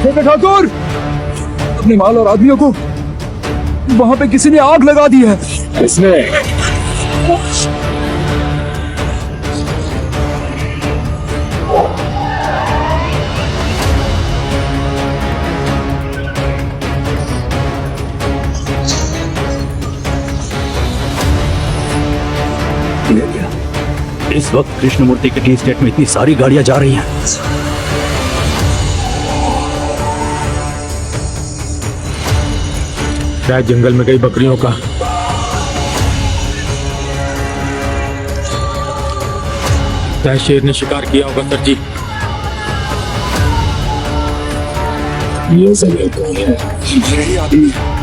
बेटे ठाकुर, अपने माल और आदमियों को वहां पे किसी ने आग लगा दी है। किसने? इस वक्त कृष्णमूर्ति के टी स्टेट में इतनी सारी गाड़ियां जा रही हैं। शायद जंगल में कई बकरियों का शेर ने शिकार किया होगा सर जी। ये सब कौन है? यही आदमी है।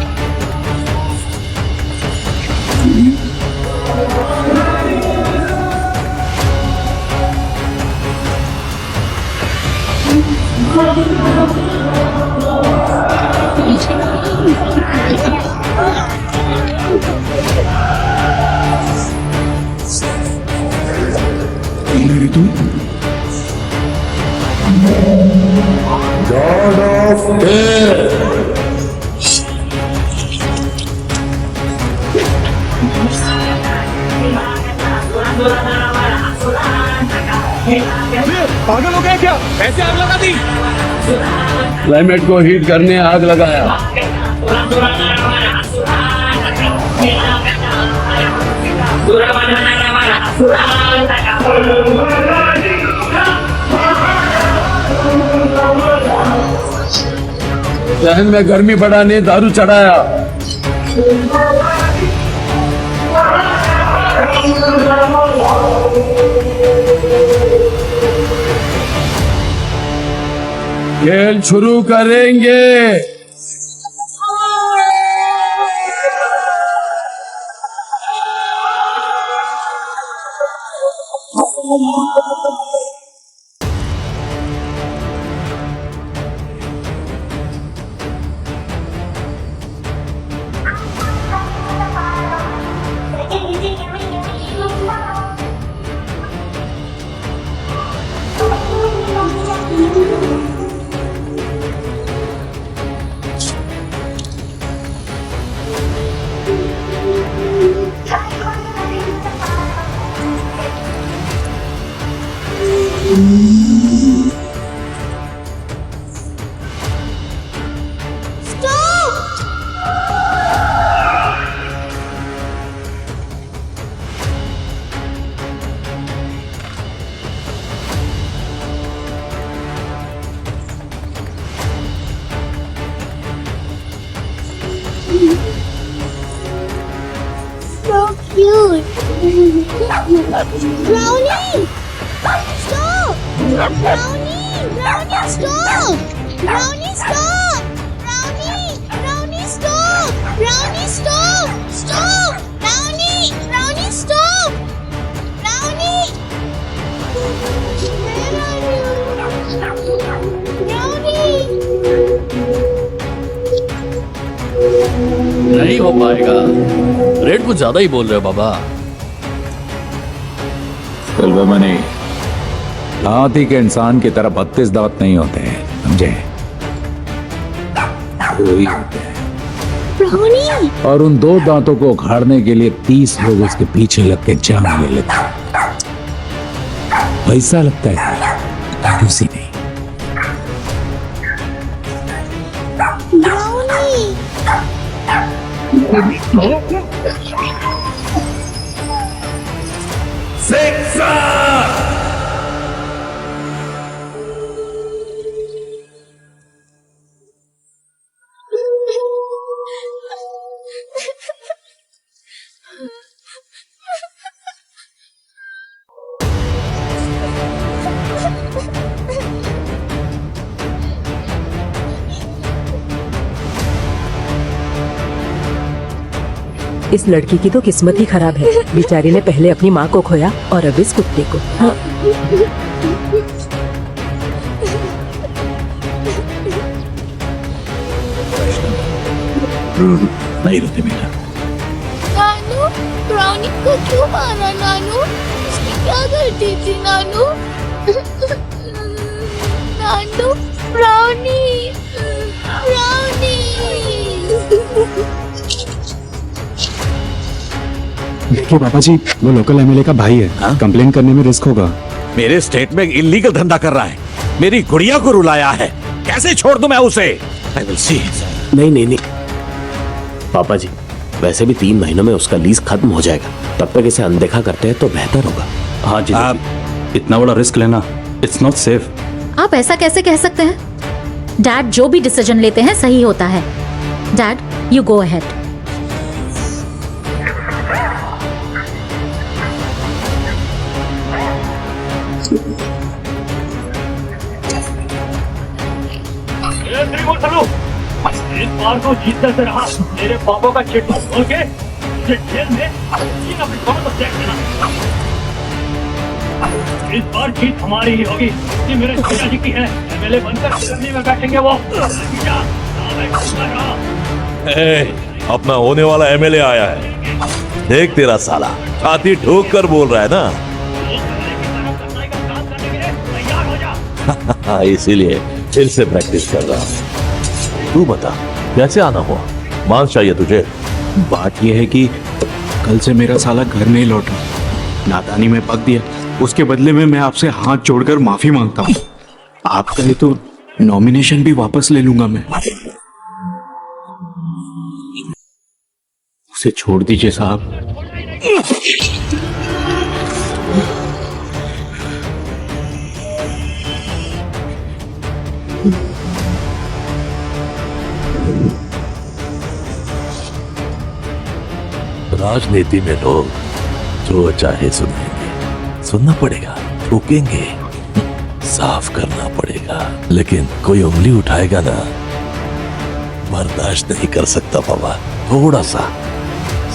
God of Death. पागल हो गए क्या? ऐसे आग लगा दी? क्लाइमेट को हीट करने आग लगाया। शहर में गर्मी बढ़ाने दारू चढ़ाया। खेल शुरू करेंगे। So cute. Brownie! Stop! Brownie! Brownie, stop! Brownie, stop! Brownie! Brownie, stop! Brownie, stop! Stop! Brownie! Brownie, stop! Brownie! Where are you? Brownie! नहीं हो पाएगा। रेट कुछ ज्यादा ही बोल रहे हो बाबा। कलबमनी, हाथी के इंसान की तरह 32 दांत नहीं होते हैं, समझे? दो ही होते हैं। Brownie! और उन 2 दांतों को उखाड़ने के लिए 30 लोग उसके पीछे लग के जान ले लेते हैं। पैसा लगता है, कंजूसी नहीं। Brownie! इस लड़की की तो किस्मत ही खराब है। बेचारी ने पहले अपनी माँ को खोया और अब इस कुत्ते को। हाँ। नहीं रोते बेटा। नानू, ब्राउनी को क्यों मारा नानू? उसने क्या गलती थी नानू? नानू, ब्राउनी। देखिए बाबा जी, वो लोकल एमएलए का भाई है, कंप्लेन करने में रिस्क होगा। मेरे स्टेट में इलीगल धंधा कर रहा है, मेरी गुड़िया को रुलाया है, कैसे छोड़ दूं मैं उसे? I will see. नहीं पापा जी, वैसे भी 3 महीनों में उसका लीज खत्म हो जाएगा, तब तक इसे अनदेखा करते हैं तो बेहतर होगा। हाँ जी, इतना बड़ा रिस्क लेना इट्स नॉट सेफ। आप ऐसा कैसे कह सकते हैं? डैड जो भी डिसीजन लेते हैं सही होता है। Dad you go ahead. इस बार तो जीतने से रहा, मेरे पापा का चिट्ठा खोल के जेल में अपने पापा को चेक देना। इस बार जीत हमारी ही होगी, कि मेरे पिताजी की है। एमएलए बनकर दिल्ली में बैठेंगे वो। अपना होने वाला एमएलए आया है, देख तेरा साला छाती ठोक कर बोल रहा है ना। इसीलिए फिर से प्रैक्टिस कर रहा हूँ। तू बता कैसे आना हुआ? मांस चाहिए तुझे? बात यह है कि कल से मेरा साला घर नहीं लौटा, नादानी में पक दिया। उसके बदले में मैं आपसे हाथ जोड़कर माफी मांगता हूँ। आप कहे तो नॉमिनेशन भी वापस ले लूंगा मैं। उसे छोड़ दीजिए साहब। राजनीति में लोग जो चाहे सुनेंगे, सुनना पड़ेगा, ठोकेंगे, साफ करना पड़ेगा, लेकिन कोई उंगली उठाएगा ना, बर्दाश्त नहीं कर सकता बाबा। थोड़ा सा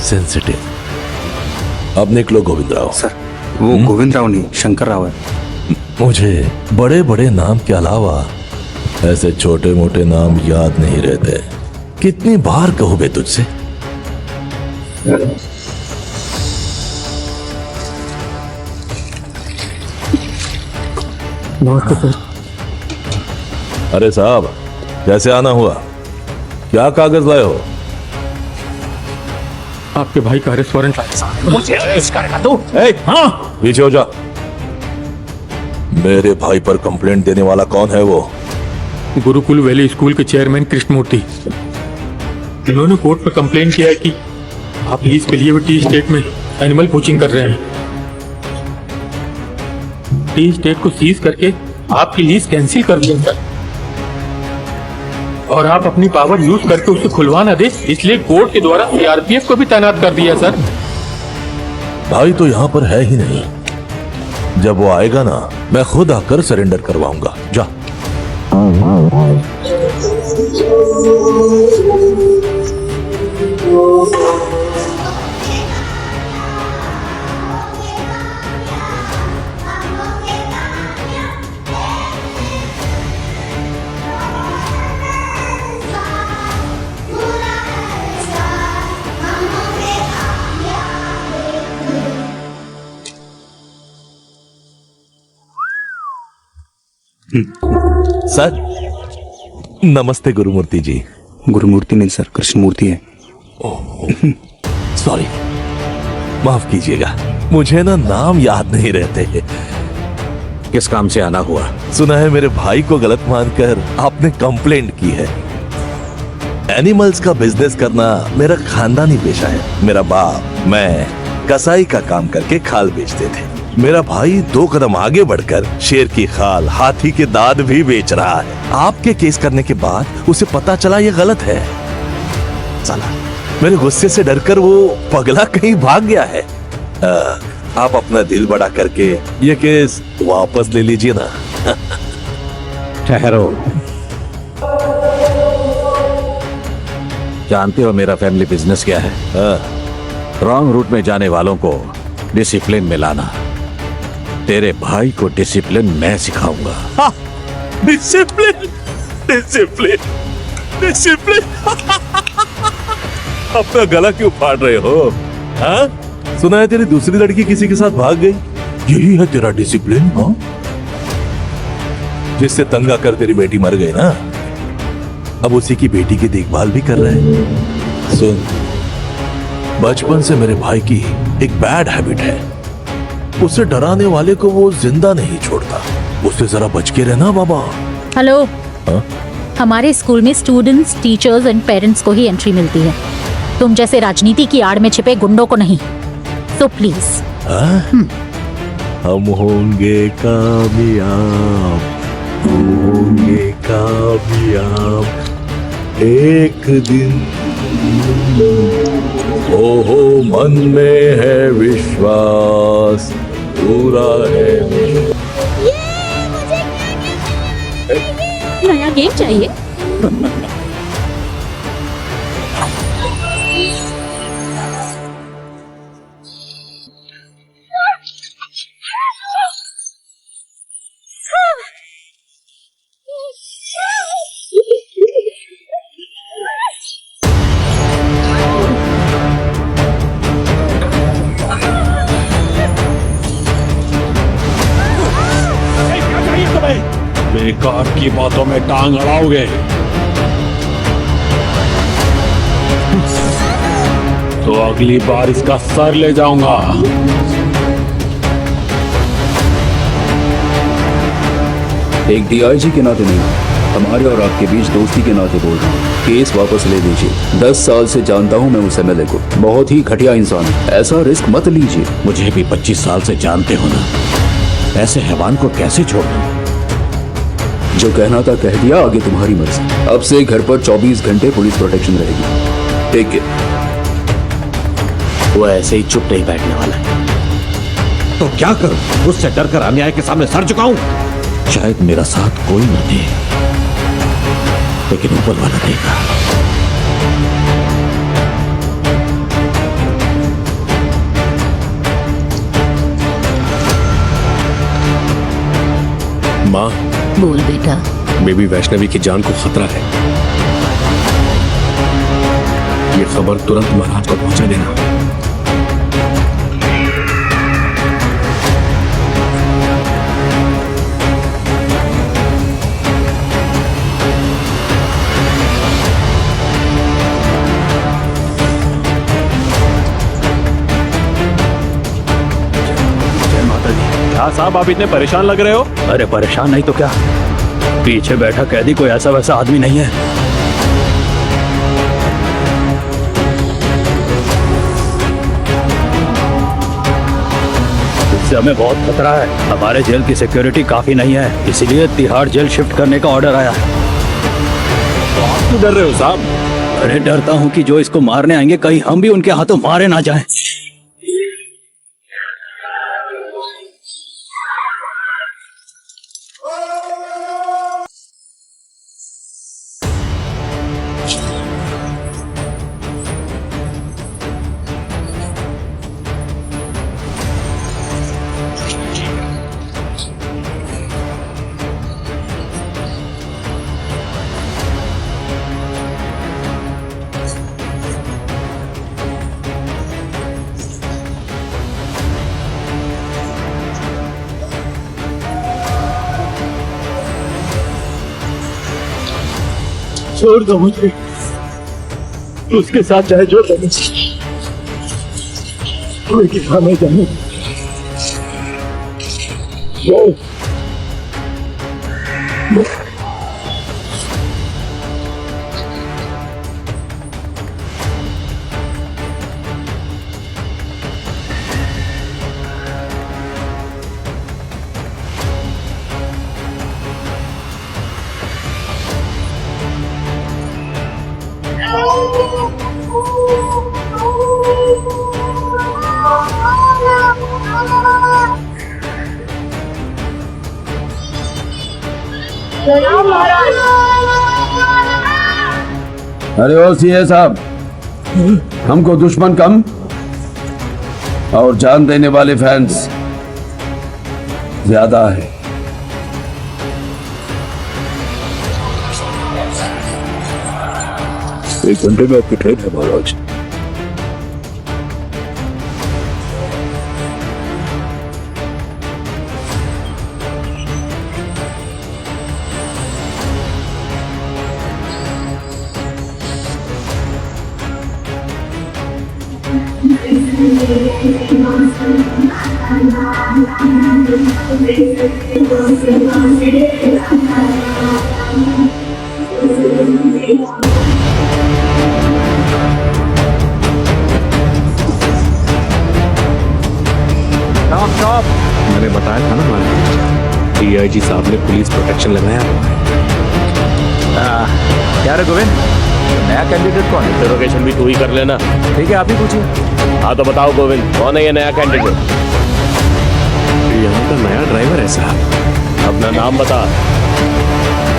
सेंसिटिव। अब निकलो गोविंद राव। सर वो गोविंद राव नहीं, शंकर राव है। मुझे बड़े बड़े नाम के अलावा ऐसे छोटे मोटे नाम याद नहीं रहते। कितनी बार कहूं बे तुझसे? नमस्ते सर। अरे साहब कैसे आना हुआ? क्या कागज लाए हो? आपके भाई का अरेस्ट वारंट लाया। मुझे अरेस्ट करेगा तू? हाँ पीछे हो जा। मेरे भाई पर कंप्लेंट देने वाला कौन है? वो गुरुकुल वैली स्कूल के चेयरमैन कृष्णमूर्ति। इन्होंने कोर्ट में कंप्लेन किया है कि आप लीज पे लिए हुए टी स्टेट में एनिमल पोचिंग कर रहे हैं। टी स्टेट को सीज करके आपकी लीज कैंसिल कर दिया सर, और आप अपनी पावर यूज करके उसे खुलवा ना दे, इसलिए कोर्ट के द्वारा सीआरपीएफ को भी तैनात कर दिया सर। भाई तो यहाँ पर है ही नहीं। जब वो आएगा ना, मैं खुद आकर सरेंडर करवाऊंगा। जा। सर नमस्ते गुरुमूर्ति जी। गुरुमूर्ति नहीं सर, कृष्णमूर्ति है। सॉरी, माफ कीजिएगा, मुझे ना नाम याद नहीं रहते। किस काम से आना हुआ? सुना है मेरे भाई को गलत मानकर आपने कंप्लेंट की है। एनिमल्स का बिजनेस करना मेरा खानदानी पेशा है। मेरा बाप मैं कसाई का काम करके खाल बेचते थे। मेरा भाई 2 कदम आगे बढ़कर शेर की खाल, हाथी के दांत भी बेच रहा है। आपके केस करने के बाद उसे पता चला ये गलत है। साला मेरे गुस्से से डरकर वो पगला कहीं भाग गया है। आप अपना दिल बड़ा करके ये केस वापस ले लीजिए ना। ठहरो, जानते हो मेरा फैमिली बिजनेस क्या है? रॉन्ग रूट में जाने वालों को डिसिप्लिन में लाना। तेरे भाई को डिसिप्लिन मैं सिखाऊंगा। Discipline, discipline, discipline. अपना गला क्यों फाड़ रहे हो? हाँ? सुना है तेरी दूसरी लड़की किसी के साथ भाग गई, यही है तेरा डिसिप्लिन? हाँ? जिससे तंग आकर तेरी बेटी मर गई ना, अब उसी की बेटी की देखभाल भी कर रहे हैं। सुन, बचपन से मेरे भाई की एक बैड हैबिट है, उसे डराने वाले को वो जिंदा नहीं छोड़ता। उससे जरा बच के रहना बाबा। हेलो। हाँ? हमारे स्कूल में स्टूडेंट्स, टीचर्स एंड पेरेंट्स को ही एंट्री मिलती है, तुम जैसे राजनीति की आड़ में छिपे गुंडों को नहीं। तो प्लीज। हम होंगे कामयाब, हम होंगे कामयाब एक दिन। हो मन में है विश्वास, पूरा है नया गेम चाहिए। बेकार की बातों में टांग अड़ाओगे तो अगली बार इसका सर ले जाऊंगा। एक डीआईजी के नाते नहीं, हमारे और आपके बीच दोस्ती के नाते बोल रहा हूँ। केस वापस ले लीजिए। 10 साल से जानता हूँ मैं उस एमएलए को, बहुत ही घटिया इंसान है। ऐसा रिस्क मत लीजिए। मुझे भी 25 साल से जानते हो ना, ऐसे हैवान को कैसे छोड़ दूं? जो कहना था कह दिया, आगे तुम्हारी मर्जी। अब से घर पर 24 घंटे पुलिस प्रोटेक्शन रहेगी। Take care. वो ऐसे ही चुप नहीं बैठने वाला है। तो क्या करूं? उससे डर कर अन्याय के सामने सर झुकाऊं? शायद मेरा साथ कोई न दे, लेकिन ऊपर वाला देगा। माँ, बोल बेटा। बेबी वैष्णवी की जान को खतरा है। ये खबर तुरंत महाराज को पहुंचा देना। क्या साहब, आप इतने परेशान लग रहे हो? अरे परेशान नहीं तो क्या, पीछे बैठा कैदी कोई ऐसा वैसा आदमी नहीं है। इससे हमें बहुत खतरा है। हमारे जेल की सिक्योरिटी काफी नहीं है, इसीलिए तिहाड़ जेल शिफ्ट करने का ऑर्डर आया है। तो आप क्यों डर रहे हो साहब? अरे डरता हूँ कि जो इसको मारने आएंगे कहीं हम भी उनके हाथों मारे ना जाएं। छोड़ दो मुझे, उसके साथ चाहे जो करना, लेकिन हमें जाने अरे ओ सीए साहब, हमको दुश्मन कम और जान देने वाले फैंस ज्यादा है। एक घंटे में आपकी ट्रेन है महाराज। मैंने बताया था ना मालिक, डीआईजी साहब ने पुलिस प्रोटेक्शन लगाया हुआ है। क्या रे गोविंद, नया कैंडिडेट कौन है? इंटरोगेशन भी तू ही कर लेना। ठीक है, आप ही पूछिए। हाँ तो बताओ गोविंद, कौन है ये नया कैंडिडेट? यहाँ का नया ड्राइवर है साहब। अपना नाम बता।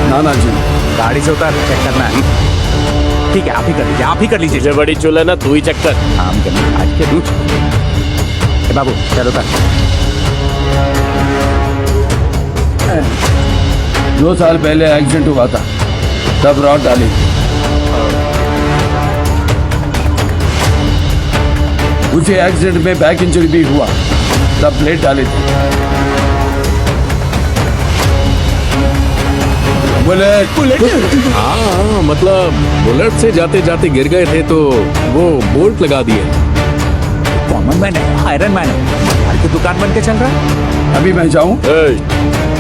नाना जी, गाड़ी से उतर, चेक करना है। ठीक है, आप ही कर लीजिए, आप ही कर लीजिए। तुझे बड़ी चुल है ना, तू ही चेक कर। काम करना आज के दूध। बाबू चलो उतर। 2 साल पहले एक्सीडेंट हुआ था, तब रॉड डाली। उसी एक्सीडेंट में बैक इंजरी भी हुआ, तब ब्लेड डाली थी। बुलेट हाँ, मतलब बुलेट से जाते जाते गिर गए थे तो वो बोल्ट लगा दिए। कॉमन मैन है, आयरन मैन है, हर की दुकान बन के चल रहा है। अभी मैं जाऊं?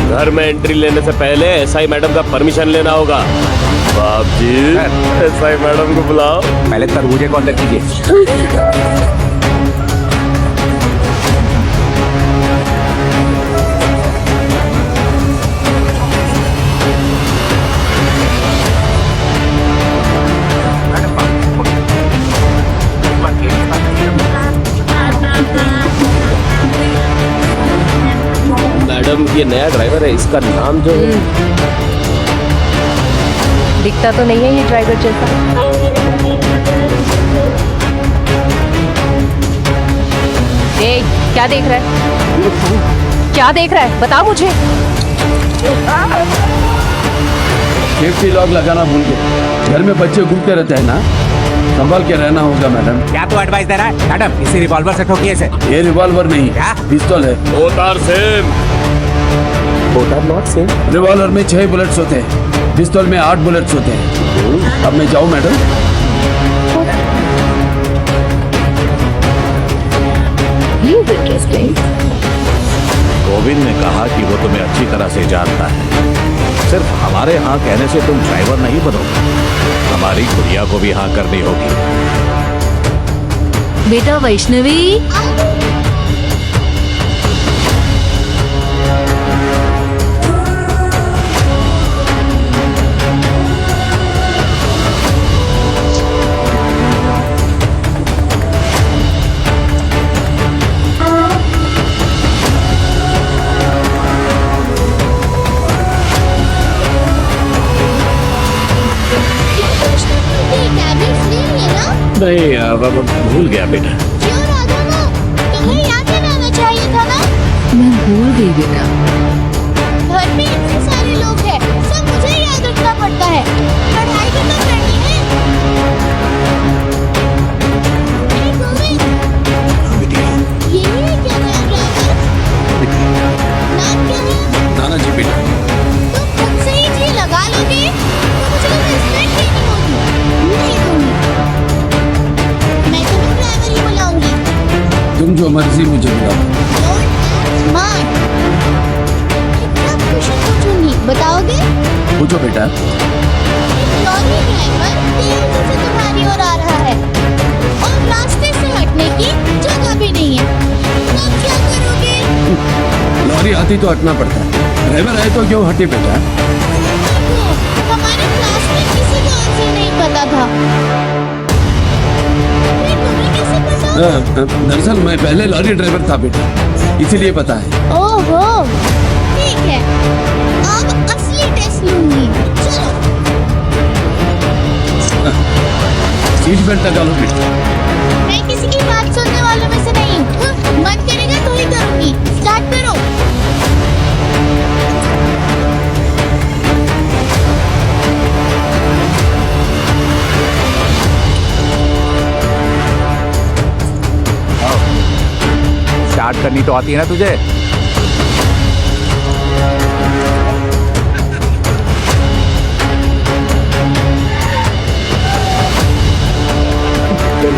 घर में एंट्री लेने से पहले एसआई मैडम का परमिशन लेना होगा। बाप जी, एसआई मैडम को बुलाओ। पहले तरबूजे को अंदर कीजिए। मैडम, ये नया ड्राइवर है, इसका नाम जो है। दिखता तो नहीं है ये ड्राइवर जैसा। ए, क्या देख रहा है? क्या देख रहा है? बता मुझे। सेफ्टी लॉक लगाना भूल गए। घर में बच्चे घूमते रहते हैं ना, संभाल के रहना होगा मैडम। क्या तू एडवाइस दे रहा है? मैडम, इसी रिवॉल्वर से ठोकिए इसे। ये रिवॉल्वर नहीं, क्या? पिस्तौल है। Both are same. Both are not same. Revolver में 6 बुलेट्स होते हैं, पिस्तौल में 8 बुलेट्स होते हैं। अब मैं जाऊं मैडम? गोविंद ने कहा कि वो तुम्हें अच्छी तरह से जानता है। सिर्फ हमारे हाँ कहने से तुम ड्राइवर नहीं बनोगे, हमारी गुड़िया को भी हाँ करनी होगी। बेटा वैष्णवी, नहीं, अब भूल गया बेटा। क्यों राधा माँ, तुम्हें याद दिलाना चाहिए था ना। मैं भूल गई बेटा। घर में इतने सारे लोग हैं, सब मुझे याद रखना पड़ता है। पढ़ाई भी तो करनी है। ए गोविंद, ये है क्या नया ड्राइवर? नाम क्या है? नाना जी बेटा। तुम खुद से ही जी लगा लोगे तो मुझे रिस्पेक्ट देनी होगी। नहीं दूंगी, मैं तुम्हें ड्राइवर ही बुलाऊंगी। तुम जो मर्जी मुझे बुलाओ। स्मार्ट, कितना क्वेश्चन पूछूंगी, बताओगे? पूछो बेटा। लॉरी ड्राइवर तेजी से तुम्हारी ओर आ रहा है और रास्ते से हटने की जगह भी नहीं है, तब क्या करोगे? लॉरी आती तो हटना पड़ता है, ड्राइवर आए तो क्यों हटे बेटा? देखो, हमारे क्लास में किसी को आंसर नहीं पता था। फिर तुम्हें कैसे पता? दरअसल मैं पहले लॉरी ड्राइवर था बेटा, इसीलिए पता है। ओहो, ठीक है, अब असली टेस्ट लूंगी। चलो। सीट बेल्ट लगा लो बेटा। मैं किसी की बात सुनने वालों में से नहीं हूँ। मन करेगा तो ही करूंगी। स्टार्ट करो। स्टार्ट करनी तो आती है ना तुझे?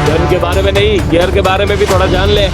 गन के बारे में नहीं, गियर के बारे में भी थोड़ा जान ले।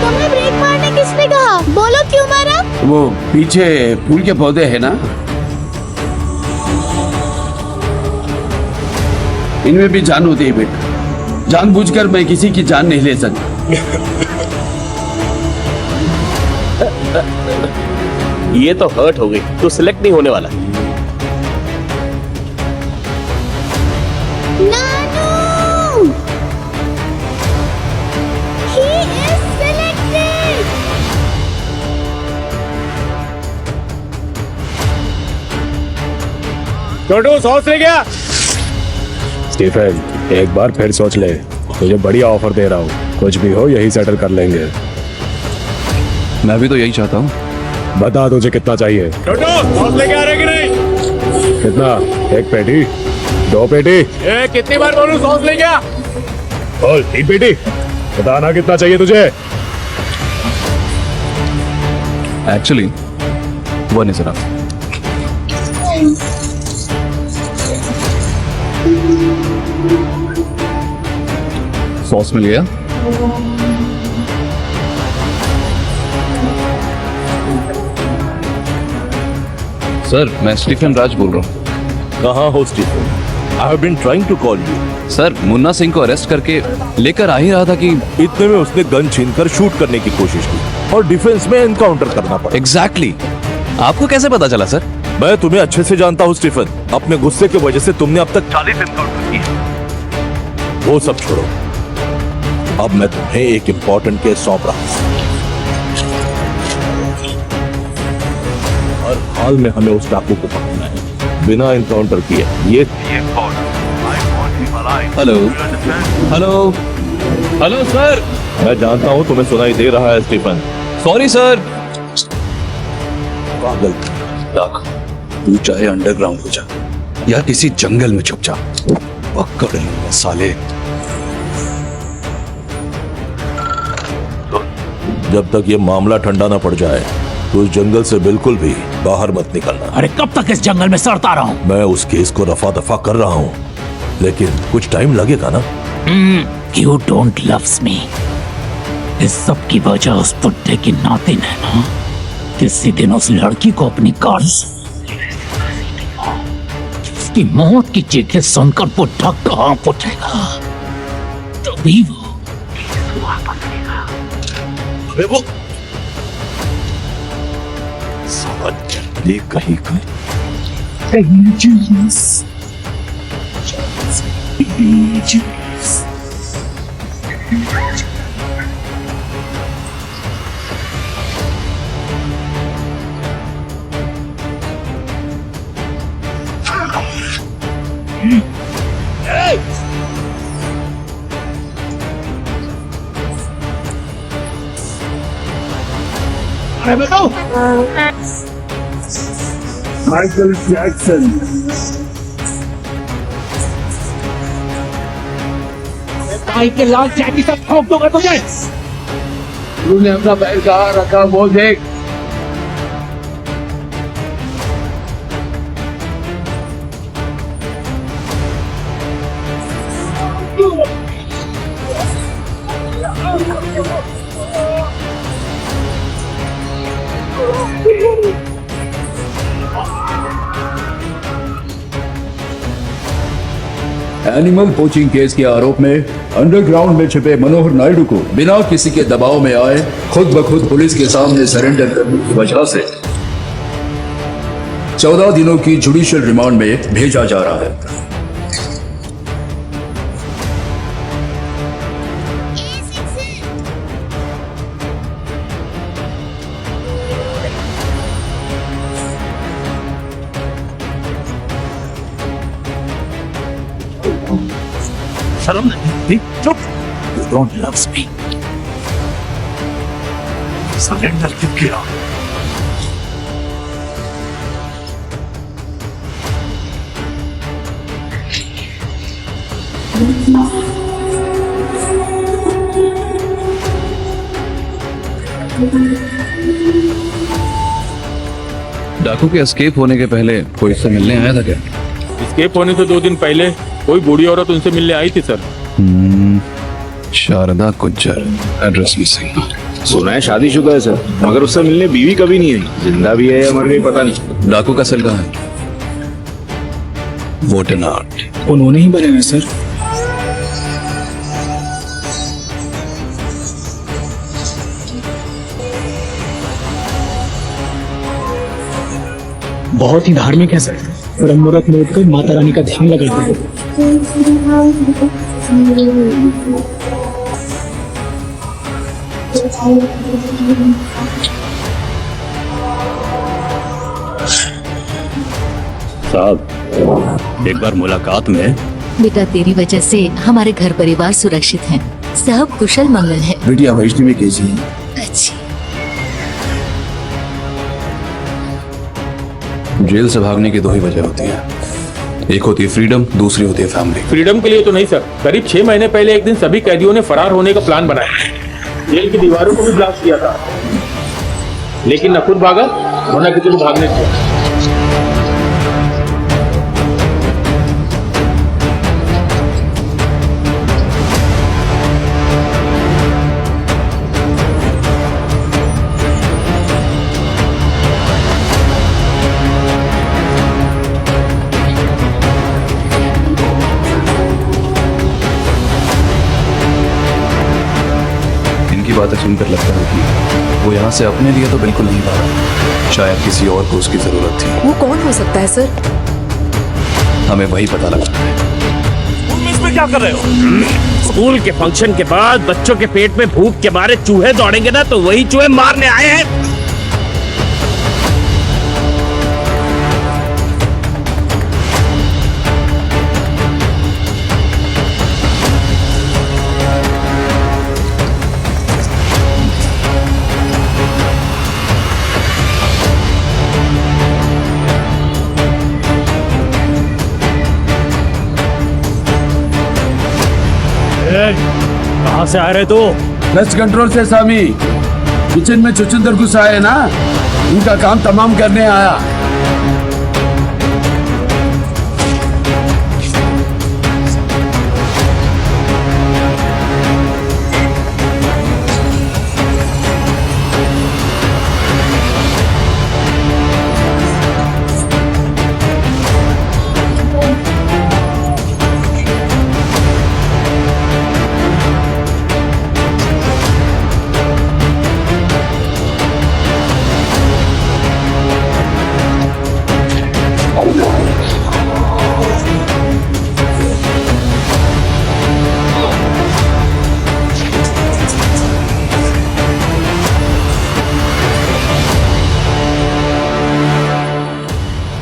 तुम्हें ब्रेक मारने किसने कहा? बोलो क्यों मारा? वो पीछे फूल के पौधे हैं ना, इनमें भी जान होती है बेटा। जानबूझकर मैं किसी की जान नहीं ले सकता। ये तो हर्ट हो गई, तू सिलेक्ट नहीं होने वाला। नानू! He is selected! छोटू सोच ले गया। स्टीफन एक बार फिर सोच ले, तुझे बढ़िया ऑफर दे रहा हूँ, कुछ भी हो यही सेटल कर लेंगे। मैं भी तो यही चाहता हूँ। बता तुझे कितना चाहिए? छोटू सॉस लेके आ रहे कि नहीं? कितना? एक पेटी, 2 पेटी? कितनी बार बोलूं सॉस ले गया? बोल 3 पेटी। बताना कितना चाहिए तुझे? Actually 1 is enough। सॉस मिल गया? सर मैं स्टीफन राज बोल रहा हूँ। कहाँ हो Stephen? I have been trying to call you. Sir Munna Singh को अरेस्ट करके लेकर आ ही रहा था कि इतने में उसने गन छीनकर शूट करने की कोशिश की और डिफेंस में एनकाउंटर करना पड़ा। एग्जैक्टली आपको कैसे पता चला सर? मैं तुम्हें अच्छे से जानता हूँ स्टीफन। अपने गुस्से की वजह से तुमने अब तक 40 एनकाउंटर किए। वो सब छोड़ो, अब मैं तुम्हें एक इंपॉर्टेंट केस सौंप रहा हूँ। हर हाल में हमें उस डाकू को पकड़ना है बिना एनकाउंटर किए। ये हेलो हेलो हेलो सर। मैं जानता हूँ तुम्हें सुनाई दे रहा है स्टीफन। Sorry sir. पागल तू चाहे अंडरग्राउंड हो जा या किसी जंगल में छुप जा, पकड़ लूंगा साले। जब तक ये मामला ठंडा ना पड़ जाए तो उस जंगल से बिल्कुल भी बाहर मत निकलना। अरे कब तक इस जंगल में सड़ता रहा हूँ? मैं उस केस को रफा दफा कर रहा हूँ, लेकिन कुछ टाइम लगेगा ना। You don't loves me। इस सब की वजह उस बुड्ढे की नातिन है ना। किसी दिन उस लड़की को अपनी कार उसकी मौत की चीखें सुनकर बुड्ढा कांप उठेगा, तभी वो अरे वो कहीं माइकल जैक्सन। भाई के लाल जैकी सब ठोक दूंगा तुझे। तूने अपना पैर कहाँ रखा वो देख। एनिमल पोचिंग केस के आरोप में अंडरग्राउंड में छिपे मनोहर नायडू को बिना किसी के दबाव में आए खुद ब खुद पुलिस के सामने सरेंडर करने की वजह से 14 दिनों की जुडिशियल रिमांड में भेजा जा रहा है। शर्म नहीं, चुप। You don't love me. Surrender क्यों किया? डाकू के एस्केप होने के पहले कोई इससे मिलने आया था क्या? एस्केप होने से 2 दिन पहले कोई बूढ़ी औरत उनसे मिलने आई थी sir. Sharda Gujjar, address missing. सुना है शादीशुदा है सर, मगर उससे मिलने बीवी कभी नहीं आई। जिंदा भी है या मर गई पता नहीं। डाकू का सेल कहाँ है? वोटन आर्ट उन्होंने ही बनाया सर। बहुत ही धार्मिक है सर। ब्रह्म मुहूर्त में उठकर माता रानी का ध्यान लगाते हैं। साहब, एक बार मुलाकात में बेटा तेरी वजह से हमारे घर परिवार सुरक्षित हैं। सब कुशल मंगल है। बिटिया वैष्णवी कैसी है? अच्छी। जेल से भागने की 2 ही वजह होती है, एक होती है फ्रीडम, दूसरी होती है फैमिली। फ्रीडम के लिए तो नहीं सर, करीब 6 महीने पहले एक दिन सभी कैदियों ने फरार होने का प्लान बनाया। जेल की दीवारों को भी ब्लास्ट किया था, लेकिन न खुद भागा और न किसी को भागने दिया। बातें सुनकर लगता है कि वो यहाँ से अपने लिए तो बिल्कुल नहीं भागा, शायद किसी और को उसकी जरूरत थी। वो कौन हो सकता है सर? हमें वही पता लगता है। इसमें क्या कर रहे हो? स्कूल के फंक्शन के बाद बच्चों के पेट में भूख के मारे चूहे दौड़ेंगे ना, तो वही चूहे मारने आए हैं। कहाँ से आ रहे तो? वेस्ट कंट्रोल से सामी। किचन में चुचंदर घुसा है ना, उनका काम तमाम करने आया।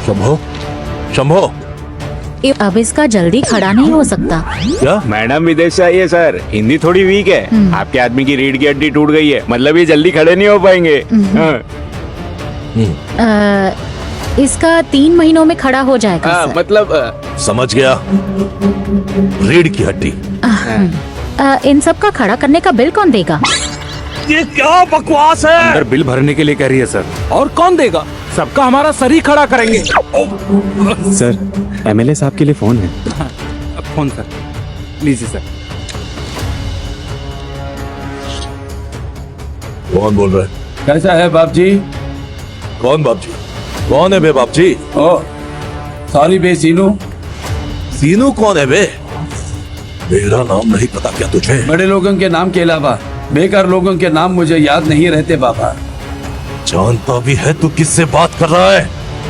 शंभो, शंभो, अब इसका जल्दी खड़ा नहीं हो सकता। क्या? मैडम विदेश से आई है सर, हिंदी थोड़ी वीक है। आपके आदमी की रीढ़ की हड्डी टूट गई है, मतलब ये जल्दी खड़े नहीं हो पाएंगे। इसका 3 महीनों में खड़ा हो जाएगा सर। मतलब समझ गया, रीढ़ की हड्डी। इन सब का खड़ा करने का बिल कौन देगा? ये क्या बकवास है? अंदर बिल भरने के लिए कह रही है सर। और कौन देगा? सबका हमारा सर ही खड़ा करेंगे। सर, एमएलए साहब के लिए फोन है। फोन सर, लीजिए सर। कौन बोल रहा है? कैसा है बाप जी? कौन बाप जी? कौन है बे बाप जी? ओ सॉरी बे सीनू। सीनू कौन है बे? मेरा नाम नहीं पता क्या तुझे? बड़े लोगों के नाम के अलावा बेकार लोगों के नाम मुझे याद नहीं रहते बाबा। जानता भी है तू किससे बात कर रहा है?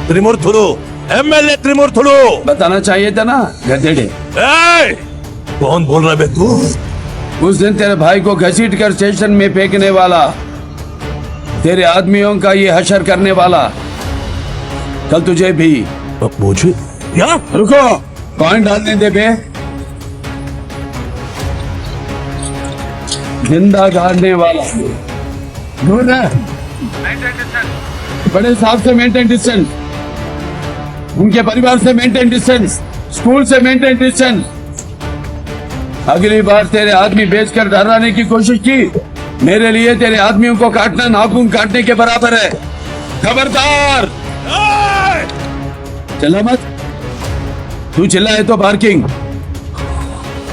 त्रिमूर्तुलु, एमएलए त्रिमूर्तुलु। बताना चाहिए था ना गधेड़े। ए! कौन बोल रहा है बे तू? उस दिन तेरे भाई को घसीट कर स्टेशन में फेंकने वाला, तेरे आदमियों का ये हशर करने वाला, कल तुझे भी। अब मुझे क्या? रुको, कॉइन डालने दे बे। जिंदा गाड़ने वाला। दूर रह। बड़े साहब से मेंटेन डिस्टेंस, उनके परिवार से मेंटेन डिस्टेंस, स्कूल से मेंटेन डिस्टेंस। अगली बार तेरे आदमी बेचकर डराने की कोशिश की, मेरे लिए तेरे आदमियों को काटना नाखून काटने के बराबर है। खबरदार। चिल्ला मत। तू चिल्लाए तो पार्किंग,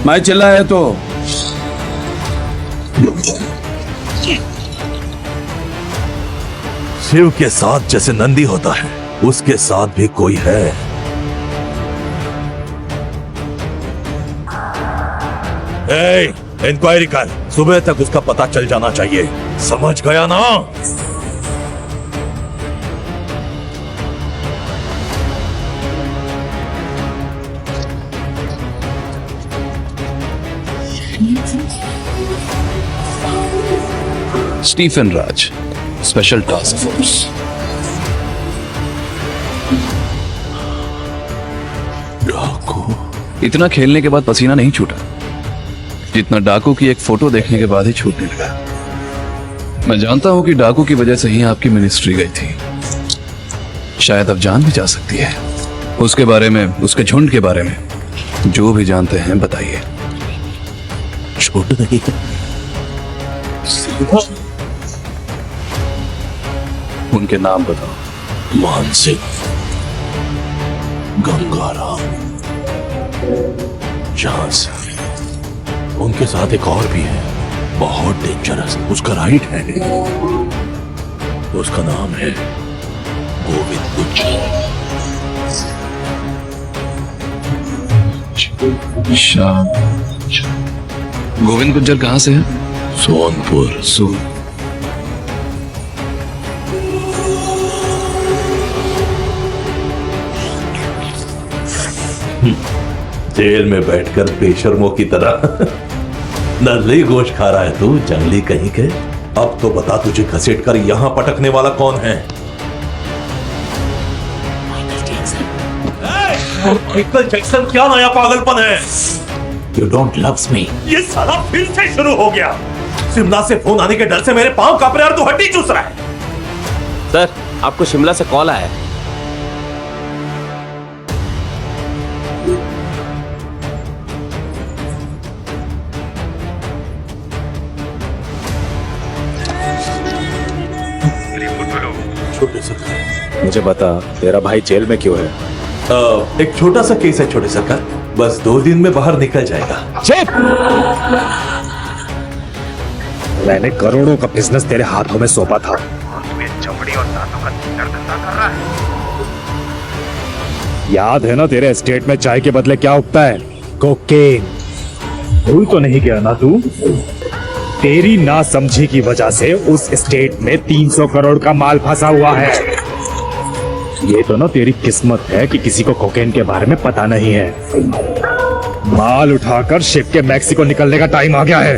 मैं चिल्लाए तो शिव के साथ जैसे नंदी होता है, उसके साथ भी कोई है। इंक्वायरी कर, सुबह तक उसका पता चल जाना चाहिए। समझ गया ना? स्टीफन राज, स्पेशल टास्क फोर्स। डाकू। इतना खेलने के बाद पसीना नहीं छूटा जितना डाकू की एक फोटो देखने के बाद ही छूटने लगा। मैं जानता हूं कि डाकू की वजह से ही आपकी मिनिस्ट्री गई थी। शायद अब जान भी जा सकती है। उसके बारे में, उसके झुंड के बारे में जो भी जानते हैं बताइए। झुंड नहीं, उनके नाम बताओ। मान सिंह, गंगाराम, झांसी। उनके साथ एक और भी है, बहुत डेंजरस, उसका राइट हैंड है। उसका नाम है गोविंद गुज्जर। गोविंद गुज्जर कहां से है? सोनपुर। जेल में बैठकर बेशर्मों की तरह नजली गोश्त खा रहा है तू, जंगली कहीं के। अब तो बता, तुझे घसीट कर यहां पटकने वाला कौन है? माइकल जैक्सन क्या नया पागलपन है? You don't love me. ये साला फिर से शुरू हो गया। शिमला से फोन आने के डर से मेरे पांव कांप रहे और तू हड्डी चूस रहा है। सर, आपको शिमला से कॉल आया है। छोटे सरकार, मुझे बता, तेरा भाई जेल में क्यों है? एक छोटा सा केस है छोटे सरकार, बस 2 दिन में बाहर निकल जाएगा। मैंने करोड़ों का बिजनेस तेरे हाथों में सौंपा था। चमड़ी और दांतों का धंधा कर रहा है। याद है ना तेरे एस्टेट में चाय के बदले क्या उगता है? कोकेन। भूल तो नहीं गया ना तू? तेरी नासमझी की वजह से उस एस्टेट में 300 करोड़ का माल फंसा हुआ है। ये तो ना तेरी किस्मत है कि किसी को कोकेन के बारे में पता नहीं है। माल उठाकर शिप के मैक्सिको निकलने का टाइम आ गया है।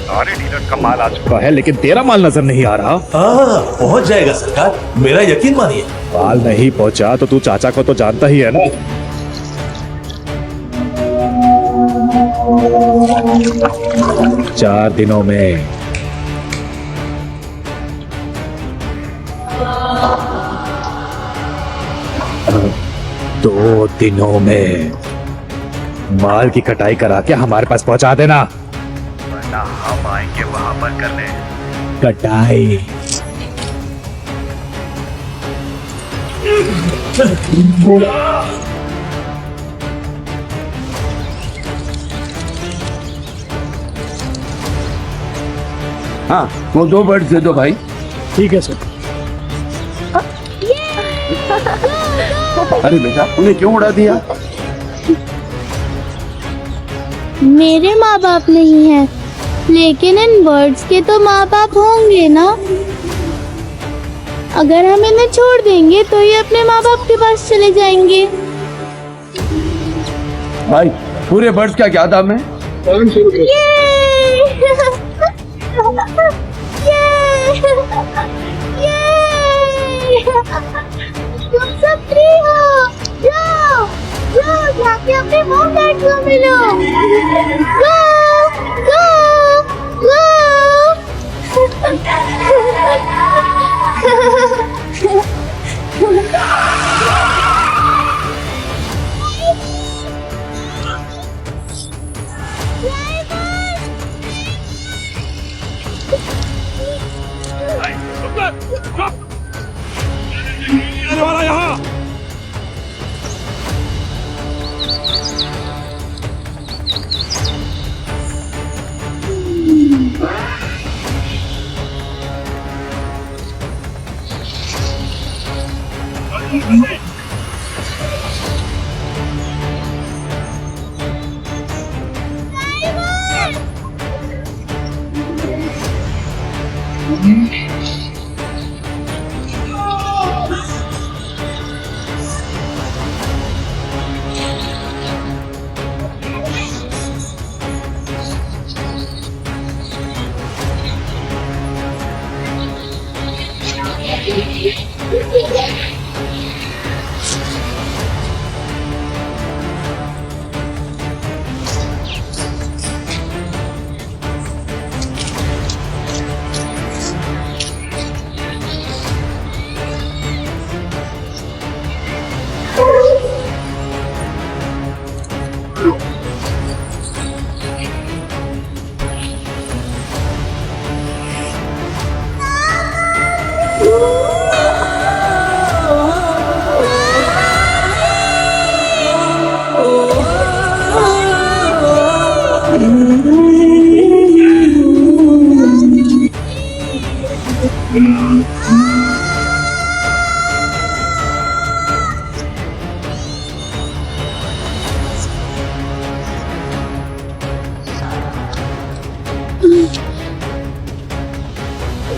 सारे डीलर का माल आ चुका है, लेकिन तेरा माल नजर नहीं आ रहा। पहुंच जाएगा सरकार, मेरा यकीन मानिए। माल नहीं पहुंचा तो तू चाचा को तो जानता ही है ना। 4 दिनों में 2 दिनों में माल की कटाई करा के हमारे पास पहुंचा देना, वरना हम आएंगे वहां पर करने कटाई। हाँ, वो 2 बर्ड दे दो भाई। ठीक है सर। अरे बेटा उन्हें क्यों उड़ा दिया? मेरे माँ बाप नहीं है, लेकिन इन बर्ड्स के तो माँ बाप होंगे ना। अगर हम इन्हें छोड़ देंगे तो ये अपने माँ बाप के पास चले जाएंगे। भाई पूरे बर्ड्स का क्या दाम है? 500 रुपये। तुम सब फ्री हो, जाओ जाओ जाके अपने मॉम डैड को मिलो। गो गो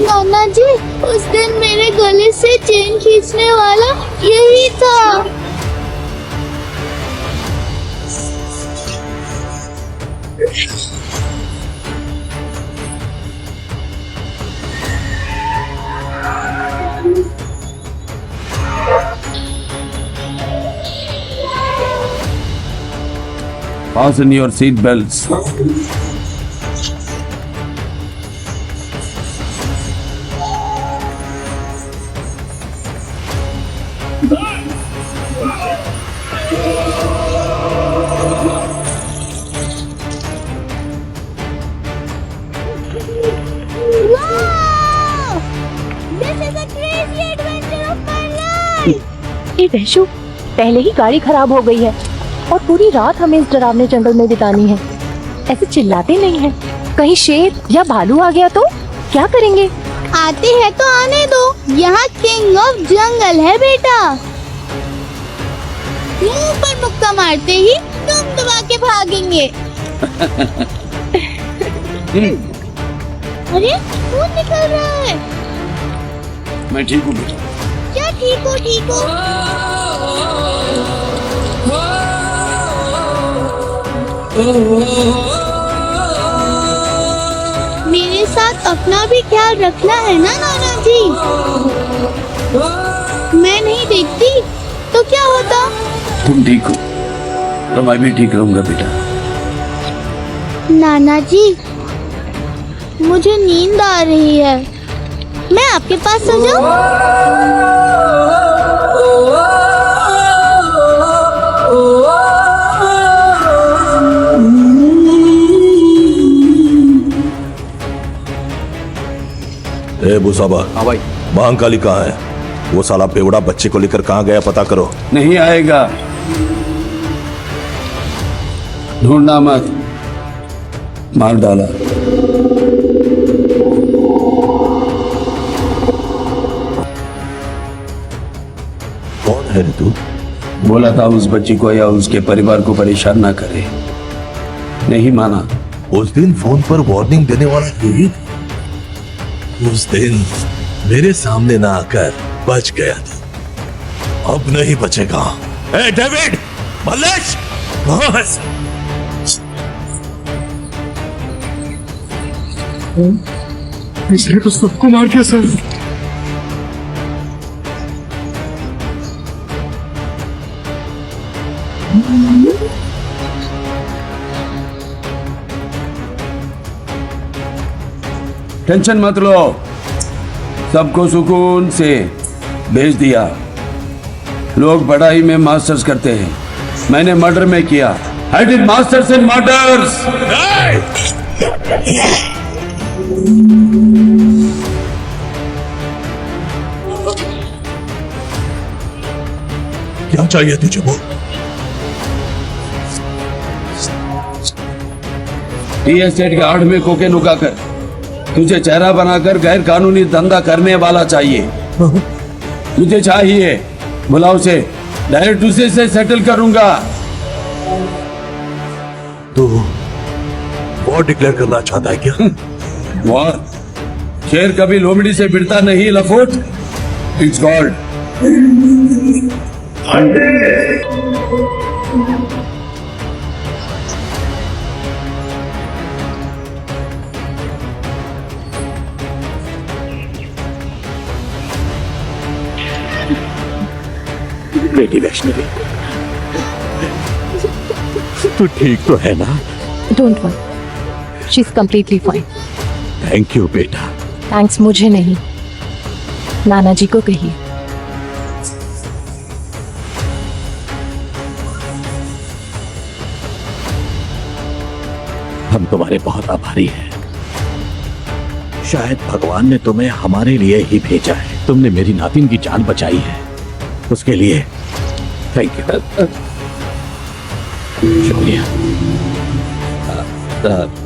नाना जी, उस दिन मेरे गले से चेन खींचने वाला यही था। Fasten your seat belts. Wow! This is a crazy adventure of my life. ये वैशु, पहले ही गाड़ी खराब हो गई है और पूरी रात हमें इस डरावने जंगल में बितानी है। ऐसे चिल्लाते नहीं हैं। कहीं शेर या भालू आ गया तो क्या करेंगे? आते हैं तो आने दो, यहाँ किंग ऑफ जंगल है बेटा। मुंह पर मुक्का मारते ही तुम दबा के भागेंगे। अरे खून निकल रहा है। मैं ठीक हूँ बेटा। क्या ठीक हो ठीक हो? मेरे साथ अपना भी ख्याल रखना है ना नाना जी। मैं नहीं देखती तो क्या होता? तुम ठीक हो तो मैं भी ठीक रहूंगा बेटा। नाना जी, मुझे नींद आ रही है, मैं आपके पास सो जाऊं? ए बुसाबा, हाँ भाई। महाकाली कहाँ है? वो साला बेवड़ा बच्चे को लेकर कहाँ गया पता करो। नहीं आएगा, ढूंढना मत, मार डाला। कौन है रे तू? बोला था उस बच्ची को या उसके परिवार को परेशान ना करे, नहीं माना। उस दिन फोन पर वार्निंग देने वाला तू ही था। उस दिन मेरे सामने ना आकर बच गया था, अब नहीं बचेगा। ए डेविड, मल्लेश, कहाँ है? इसने तो सबको मार दिया सर। टेंशन मत लो, सबको सुकून से भेज दिया। लोग पढ़ाई में मास्टर्स करते हैं, मैंने मर्डर में किया। I did masters in murders. क्या चाहिए तुझे बोल? टी एस्टेट के आड़ में कोकेन उगाकर तुझे चेहरा बनाकर गैर कानूनी धंधा करने वाला चाहिए। तुझे चाहिए, बुलाओ से, डायरेक्ट उसे से सेटल करूंगा। तू वॉर डिक्लेयर करना चाहता है क्या? वॉर? शेर कभी लोमड़ी से भिड़ता नहीं लफोट। इट्स कॉल्ड बेटी वैष्णवी, तू ठीक तो है ना? Don't worry, she is completely fine. Thank you बेटा। थैंक्स मुझे नहीं, नाना जी को कहिए। हम तुम्हारे बहुत आभारी हैं। शायद भगवान ने तुम्हें हमारे लिए ही भेजा है। तुमने मेरी नातिन की जान बचाई है, उसके लिए थैंक यू। शुक्रिया।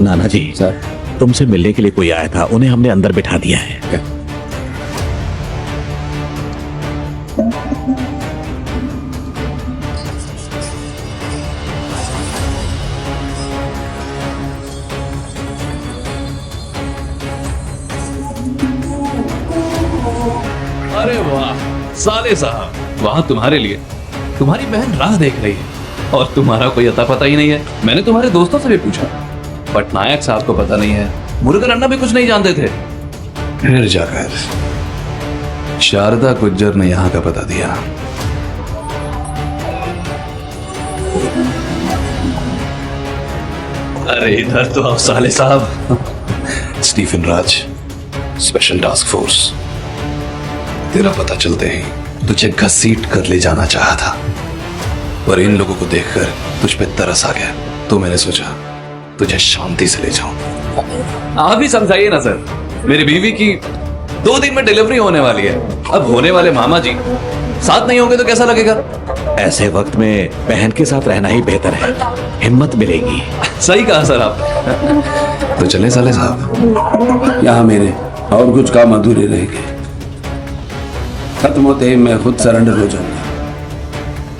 नाना जी सर, तुमसे मिलने के लिए कोई आया था, उन्हें हमने अंदर बिठा दिया है। अरे वाह साले साहब, वहां तुम्हारे लिए तुम्हारी बहन राह देख रही है और तुम्हारा कोई अता पता ही नहीं है। मैंने तुम्हारे दोस्तों से भी पूछा, पटनायक साहब को पता नहीं है, मुरुगन अन्ना भी कुछ नहीं जानते थे। फिर जाकर शारदा गुज्जर ने यहाँ का पता दिया। अरे इधर तो आओ साले साहब। स्टीफन राज, स्पेशल टास्क फोर्स। तेरा पता चलते ही तुझे घसीट कर ले जाना चाहा था, पर इन लोगों को देखकर तुझ पे तरस आ गया, तो मैंने सोचा तुझे शांति से ले जाऊं। आप भी समझाइए ना सर, मेरी बीवी की 2 दिन में डिलीवरी होने वाली है। अब होने वाले मामा जी साथ नहीं होंगे तो कैसा लगेगा? ऐसे वक्त में बहन के साथ रहना ही बेहतर है, हिम्मत मिलेगी। सही कहा सर आप। तो चले साले साहब। यहाँ मेरे और कुछ काम अधूरे रह गए, खत्म होते ही मैं खुद सरेंडर हो जाऊंगा।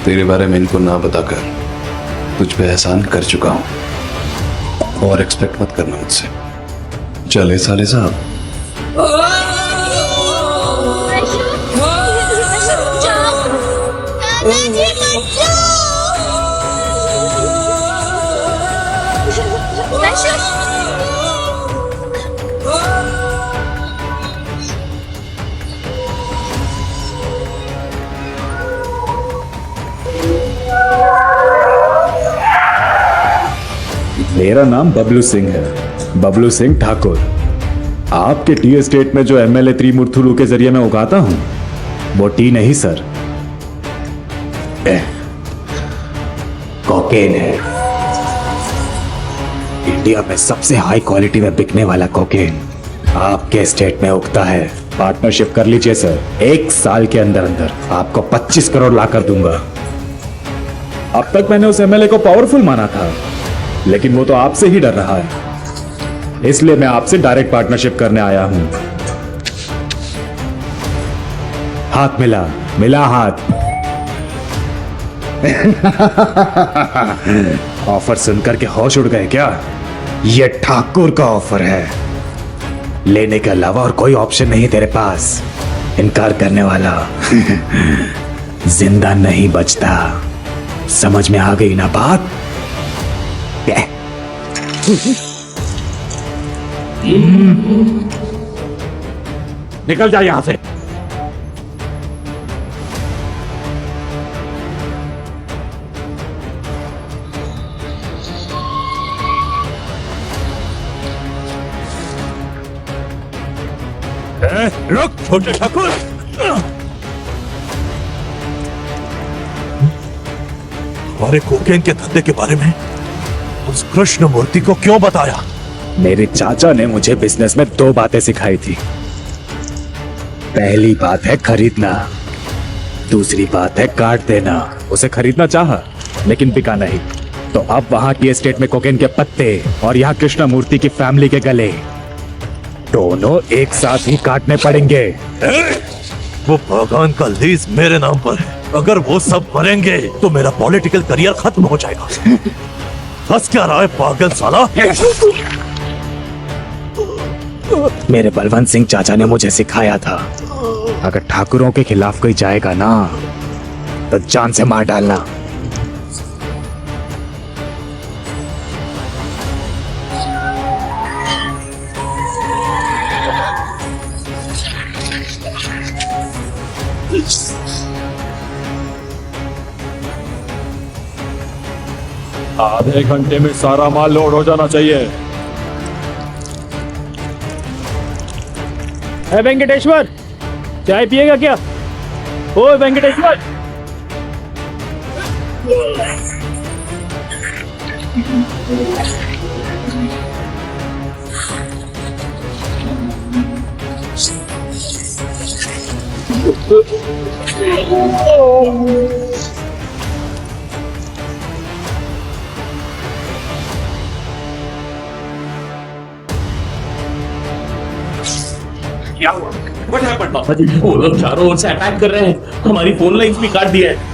तेरे बारे में इनको ना बताकर तुझ पे एहसान कर चुका हूं, और एक्सपेक्ट मत करना मुझसे। चले साले साहब। मेरा नाम बबलू सिंह है, बबलू सिंह ठाकुर। आपके टी एस्टेट में जो एमएलए त्रिमूर्तुलू के जरिए मैं उगाता हूं, वो टी नहीं सर, कोकेन है। इंडिया में सबसे हाई क्वालिटी में बिकने वाला कोकेन आपके स्टेट में उगता है। पार्टनरशिप कर लीजिए सर, 1 साल के अंदर अंदर आपको 25 करोड़ लाकर दूंगा। अब तक मैंने उस एमएलए को पावरफुल माना था, लेकिन वो तो आपसे ही डर रहा है, इसलिए मैं आपसे डायरेक्ट पार्टनरशिप करने आया हूं। हाथ मिला, मिला हाथ। ऑफर सुनकर के होश उड़ गए क्या? ये ठाकुर का ऑफर है। लेने के अलावा और कोई ऑप्शन नहीं तेरे पास। इनकार करने वाला जिंदा नहीं बचता। समझ में आ गई ना बात? निकल जा यहां से। रुक छोटे ठाकुर। हमारे कोकेन के धंधे के बारे में उस कृष्ण मूर्ति को क्यों बताया? मेरे चाचा ने मुझे बिजनेस में 2 बातें सिखाई थी। पहली बात है खरीदना, दूसरी बात है काट देना। उसे खरीदना चाहा लेकिन बिका नहीं, तो अब वहां की एस्टेट में कोकेन के पत्ते और यहाँ कृष्ण मूर्ति की फैमिली के गले, दोनों एक साथ ही काटने पड़ेंगे। वो बागान का लीज मेरे नाम पर है। अगर वो सब मरेंगे तो मेरा पॉलिटिकल करियर खत्म हो जाएगा। हंस क्या रहा है पागल साला? मेरे बलवंत सिंह चाचा ने मुझे सिखाया था, अगर ठाकुरों के खिलाफ कोई जाएगा ना तो जान से मार डालना। आधे घंटे में सारा माल लोड हो जाना चाहिए। वेंकटेश्वर, चाय पिएगा क्या? ओ वेंकटेश्वर, क्या हुआ? What happened? पापा जी, वो लोग चारों ओर से अटैक कर रहे हैं। हमारी फोन लाइंस भी काट दिया है।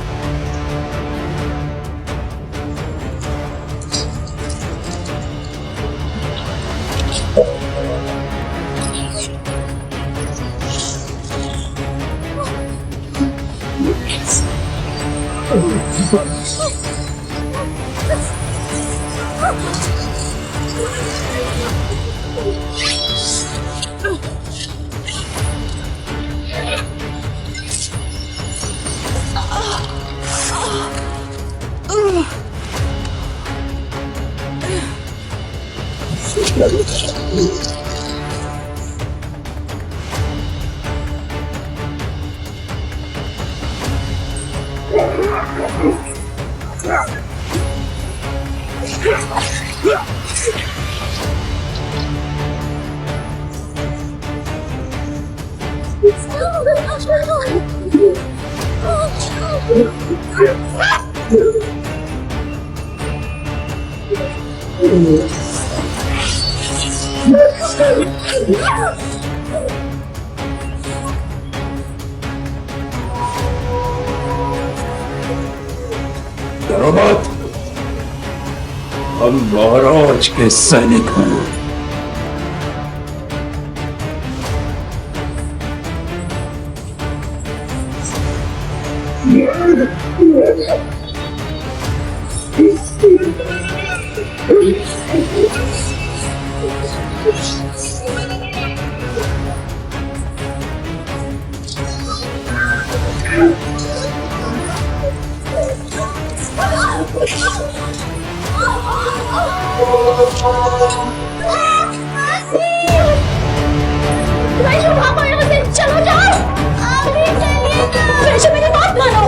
डरो मत, हम महाराज के सैनिक हैं। चलो जाओ, आगे चलिए, मेरी बात मानो।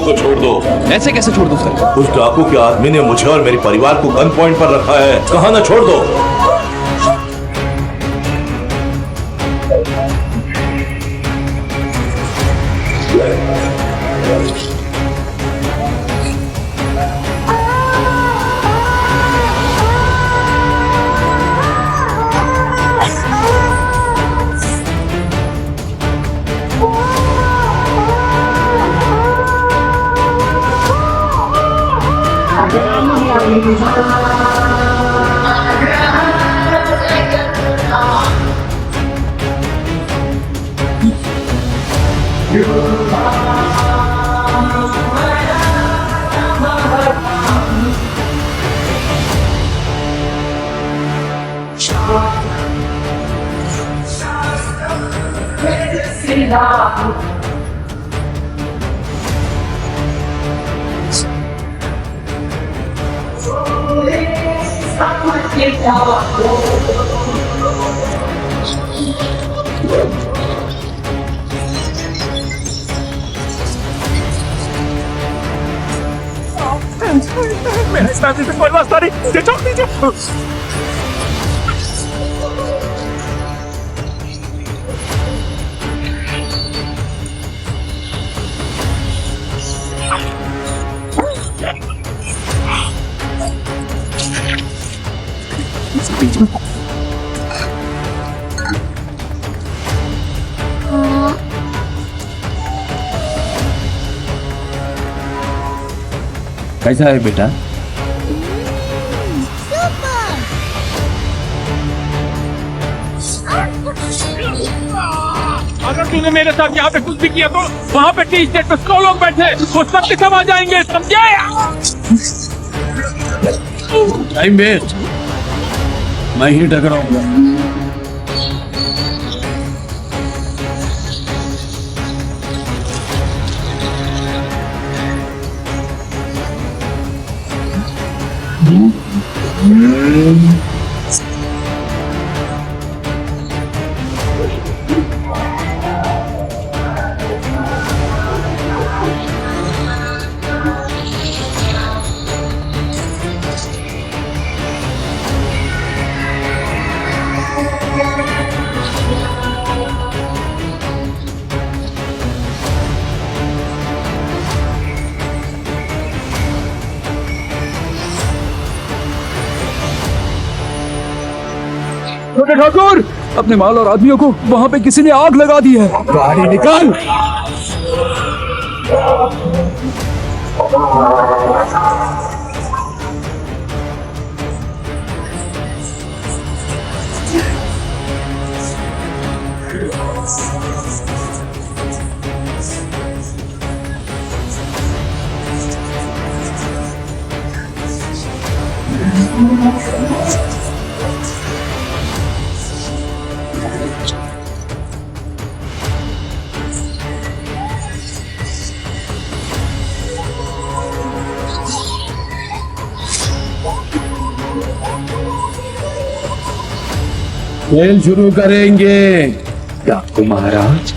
को छोड़ दो। ऐसे कैसे छोड़ दूं सर? उस डाकू के आदमी ने मुझे और मेरे परिवार को गन पॉइंट पर रखा है। कहा ना छोड़ दो। मेरा इस फैमिली से कोई वास्ता नहीं। दे छोड़ दीजिए। कैसा है बेटा? अगर तूने मेरे साथ यहाँ पे कुछ भी किया तो वहाँ पे टी स्टेट पे 100 लोग बैठे, वो सब के सब आ जाएंगे, समझे? टाइम वेस्ट, मैं ही टकराऊंगा। छोटे ठाकुर, अपने माल और आदमियों को वहाँ पे किसी ने आग लगा दी है। गाड़ी निकाल। खेल शुरू करेंगे। डाकू महाराज,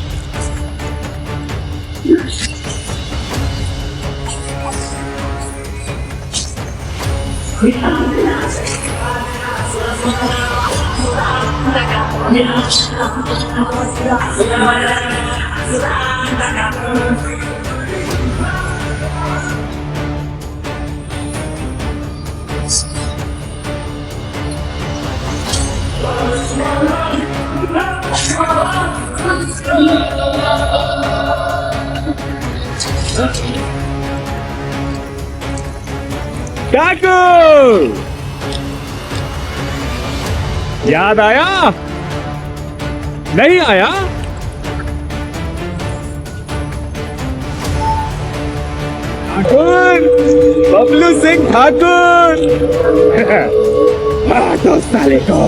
डाकू याद आया? नहीं आया? ठाकुर, बबलू सिंह ठाकुर। मार दो साले को।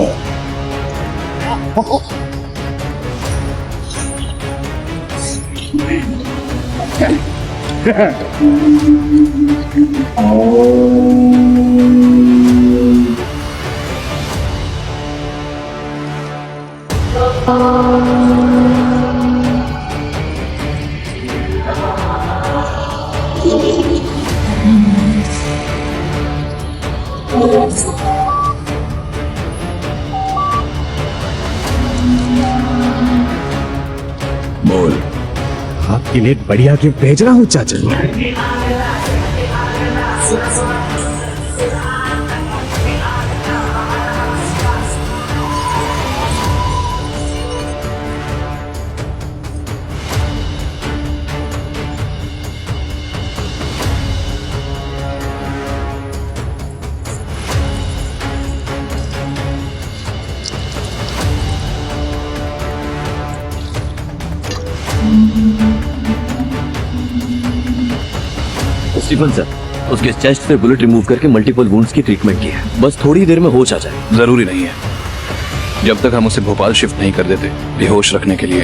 आपके लिए एक बढ़िया गिफ्ट भेज रहा हूँ चाचा। स्टीफन सर, उसके चेस्ट से बुलेट रिमूव करके मल्टीपल वुंड्स की ट्रीटमेंट की है। बस थोड़ी देर में होश आ जाए। जरूरी नहीं है। जब तक हम उसे भोपाल शिफ्ट नहीं कर देते, बेहोश रखने के लिए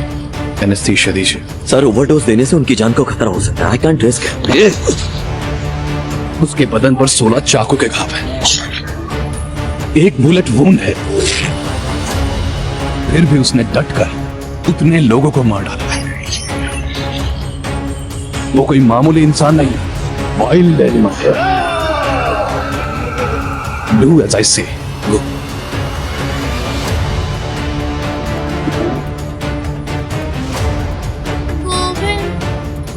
एनेस्थीसिया दीजिए। सर, ओवरडोज देने से उनकी जान को खतरा हो सकता है। I can't risk. उसके बदन पर 16 चाकू के घाव हैं। एक बुलेट वुंड है, फिर भी उसने डटकर उतने लोगों को मार डाला है। वो कोई मामूली इंसान नहीं है, वाइल्ड एनिमल है। डू एज आई से। गोविंद,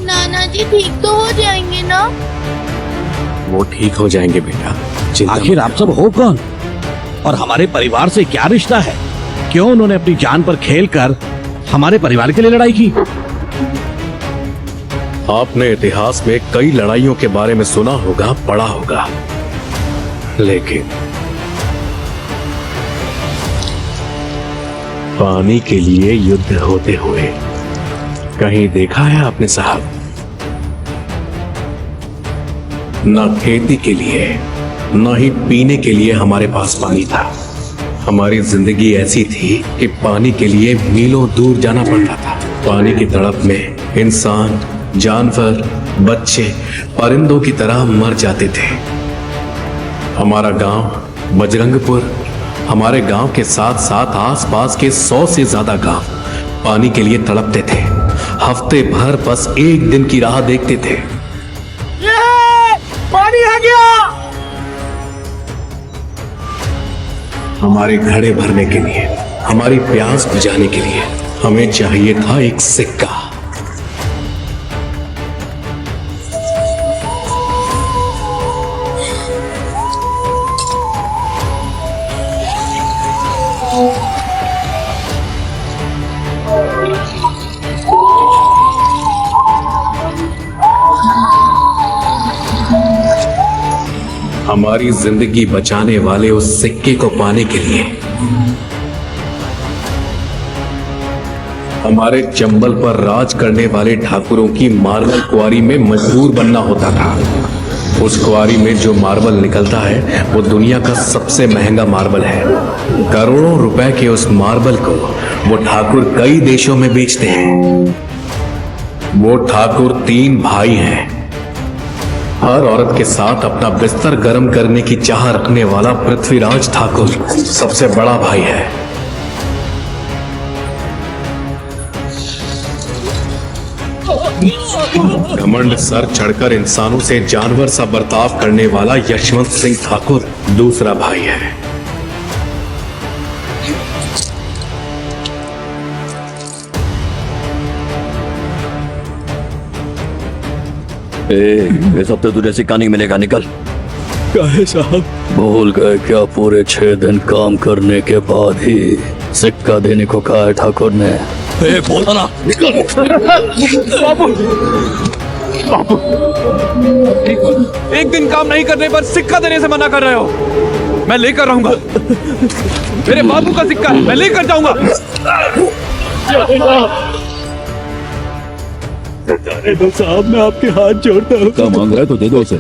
नाना जी ठीक तो हो जाएंगे ना? वो ठीक हो जाएंगे बेटा। आखिर आप सब हो कौन और हमारे परिवार से क्या रिश्ता है? क्यों उन्होंने अपनी जान पर खेलकर हमारे परिवार के लिए लड़ाई की? आपने इतिहास में कई लड़ाइयों के बारे में सुना होगा, पढ़ा होगा, लेकिन पानी के लिए युद्ध होते हुए कहीं देखा है आपने साहब? न खेती के लिए न ही पीने के लिए हमारे पास पानी था। हमारी जिंदगी ऐसी थी कि पानी के लिए मीलों दूर जाना पड़ता था। पानी की तड़प में इंसान, जानवर, बच्चे परिंदों की तरह मर जाते थे। हमारा गांव बजरंगपुर, हमारे गांव के साथ साथ आसपास के 100 से ज्यादा गांव पानी के लिए तड़पते थे। हफ्ते भर बस एक दिन की राह देखते थे। पानी आ गया। हमारे घड़े भरने के लिए, हमारी प्यास बुझाने के लिए हमें चाहिए था एक सिक्का। हमारी जिंदगी बचाने वाले उस सिक्के को पाने के लिए हमारे चंबल पर राज करने वाले ठाकुरों की मार्बल क्वारी में मजबूर बनना होता था। उस क्वारी में जो मार्बल निकलता है वो दुनिया का सबसे महंगा मार्बल है। करोड़ों रुपए के उस मार्बल को वो ठाकुर कई देशों में बेचते हैं। वो ठाकुर 3 भाई हैं। हर औरत के साथ अपना बिस्तर गर्म करने की चाह रखने वाला पृथ्वीराज ठाकुर सबसे बड़ा भाई है। घमंड सर चढ़कर इंसानों से जानवर सा बर्ताव करने वाला यशवंत सिंह ठाकुर दूसरा भाई है। इस हफ्ते तुझे सिक्का नहीं मिलेगा, निकल। कहे साहब, भूल गए क्या पूरे 6 दिन काम करने के बाद ही सिक्का देने को कहा है ठाकुर ने? बोला ना, निकल। बाबू, बाबू, एक दिन काम नहीं करने पर सिक्का देने से मना कर रहे हो। मैं लेकर रहूंगा। मेरे बाबू का सिक्का है, मैं लेकर जाऊंगा। अरे तो साहब, मैं आपके हाथ जोड़ता हूँ। क्या मांग रहा है तो दे दो उसे।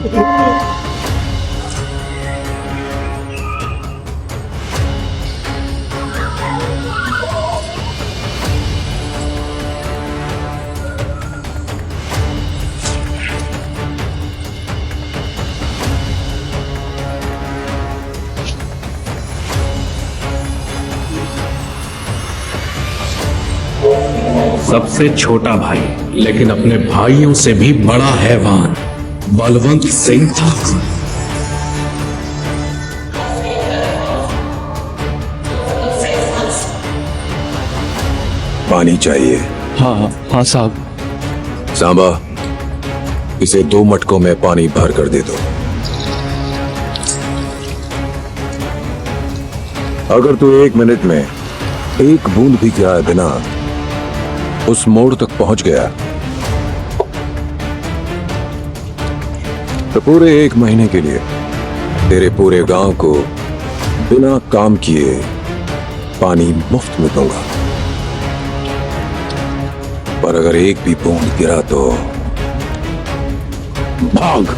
सबसे छोटा भाई लेकिन अपने भाइयों से भी बड़ा हैवान बलवंत सिंह ठाकुर। पानी चाहिए? हाँ हाँ हाँ साहब। सांबा, इसे 2 मटकों में पानी भर कर दे दो। अगर तू 1 मिनट में 1 बूंद भी गिराए बिना उस मोड़ तक पहुंच गया तो पूरे 1 महीने के लिए तेरे पूरे गांव को बिना काम किए पानी मुफ्त में दूंगा। पर अगर 1 भी बूंद गिरा तो भाग।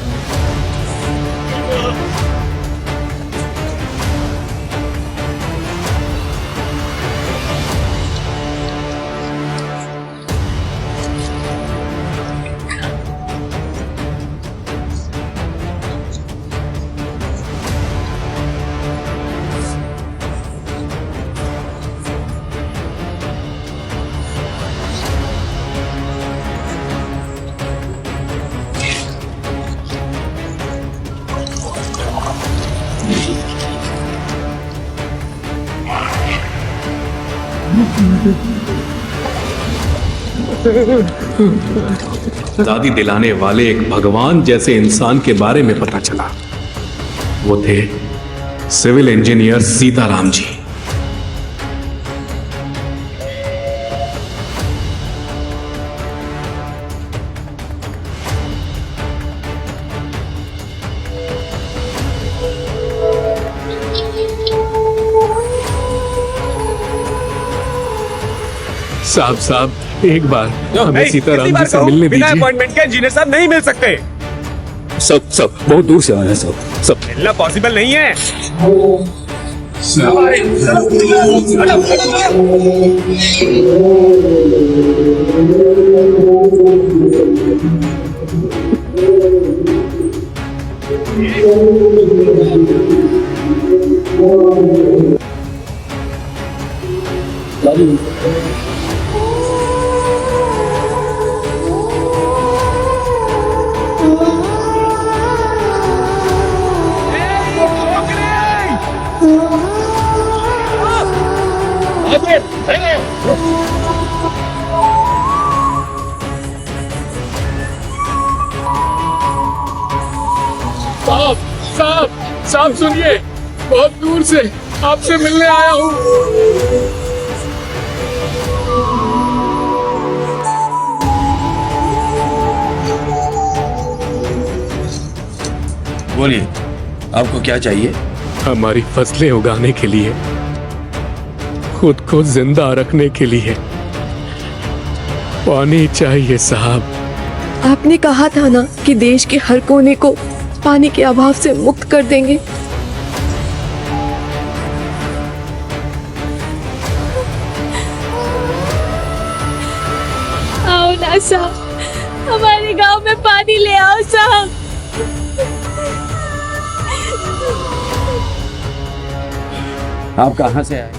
दादी दिलाने वाले एक भगवान जैसे इंसान के बारे में पता चला। वो थे सिविल इंजीनियर सीताराम जी। साहब एक बार हमें सीताराम जी से मिलने बिना दीजिए। अपॉइंटमेंट के इंजीनियर साहब नहीं मिल सकते। सब बहुत दूर से आए हैं सब। मिलना पॉसिबल नहीं है। साहब सुनिए, बहुत दूर से आपसे मिलने आया हूँ। बोलिए, आपको क्या चाहिए? हमारी फसलें उगाने के लिए, खुद को जिंदा रखने के लिए पानी चाहिए साहब। आपने कहा था ना कि देश के हर कोने को पानी के अभाव से मुक्त कर देंगे। आओ ना साहब, हमारे गांव में पानी ले आओ साहब। आप कहाँ से आए?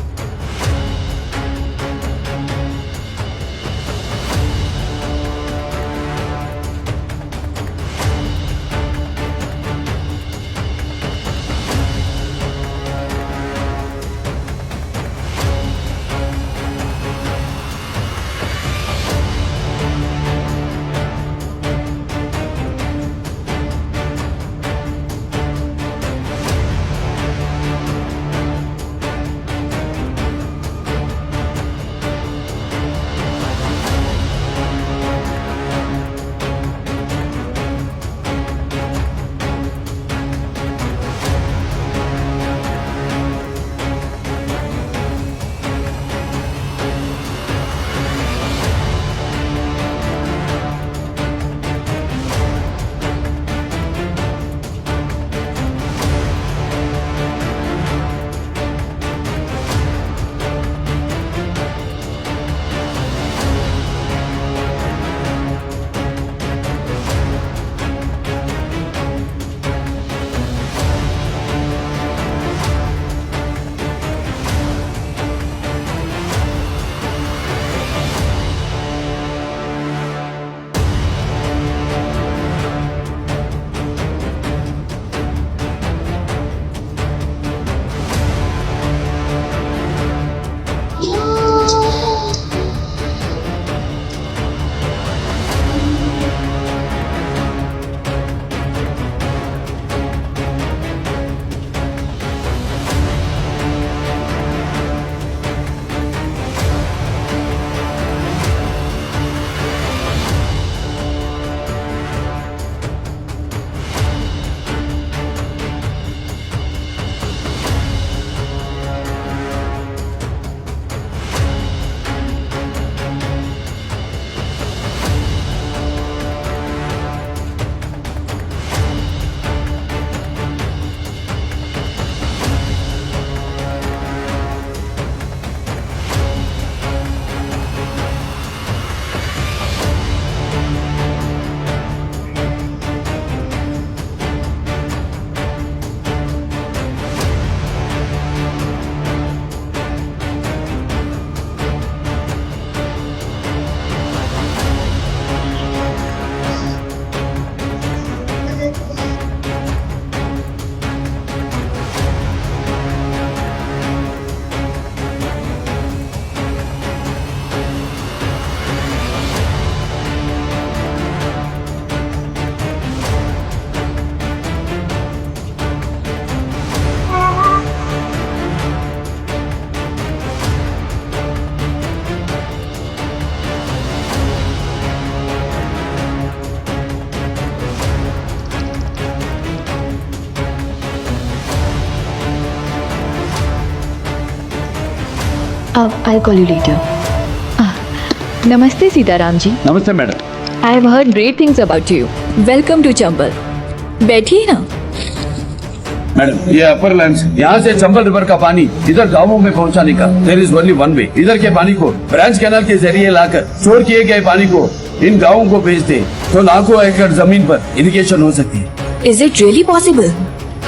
I'll call you later. Namaste Sitaram ji. नमस्ते madam. I have heard great things about you. Welcome to Chambal. बैठिए ना. मैडम ये अपर लैंड, यहाँ से चंबल रिवर का पानी इधर गांवों में पहुँचाने का there is only one way. इधर के पानी को ब्रांच कैनाल के जरिए लाकर स्टोर किए गए पानी को इन गांवों को भेज दे तो लाखों एकड़ जमीन पर इरिगेशन हो सकती है. Is it really possible?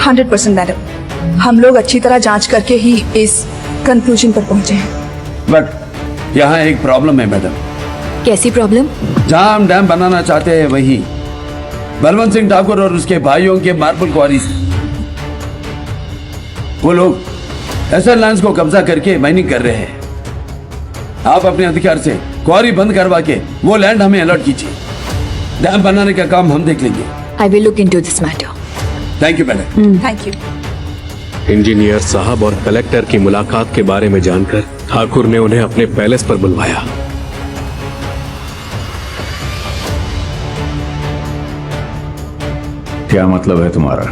100% madam. हम लोग अच्छी तरह जांच करके ही इस कंक्लूजन पर पहुंचे हैं. बट यहाँ एक प्रॉब्लम है मैडम. कैसी प्रॉब्लम? जहाँ हम डैम बनाना चाहते हैं वही बलवंत सिंह ठाकुर और उसके भाइयों के मार्बल क्वारीज, वो लोग ऐसा लैंड को कब्जा करके माइनिंग कर रहे हैं. आप अपने अधिकार से क्वारी बंद करवा के वो लैंड हमें अलॉट कीजिए. डैम बनाने का काम हम देख लेंगे. I will look into this matter. Thank you madam. Thank you. Engineer साहब और कलेक्टर की मुलाकात के बारे में जानकर ठाकुर ने उन्हें अपने पैलेस पर बुलवाया. क्या मतलब है तुम्हारा?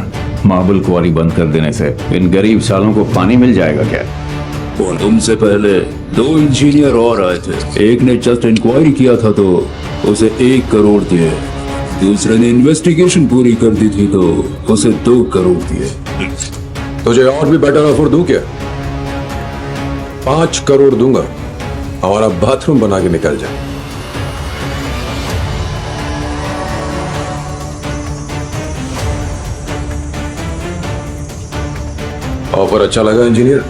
मार्बल क्वारी बंद कर देने से इन गरीब सालों को पानी मिल जाएगा क्या? और तुमसे पहले 2 इंजीनियर और आए थे. एक ने जस्ट इंक्वायरी किया था तो उसे 1 करोड़ दिए. दूसरे ने इन्वेस्टिगेशन पूरी कर दी थी तो उसे 2 करोड़ दिए. तुझे और भी बेटर ऑफर दूं क्या? 5 करोड़ दूंगा. हमारा बाथरूम बना के निकल जाए. ऑफर अच्छा लगा इंजीनियर?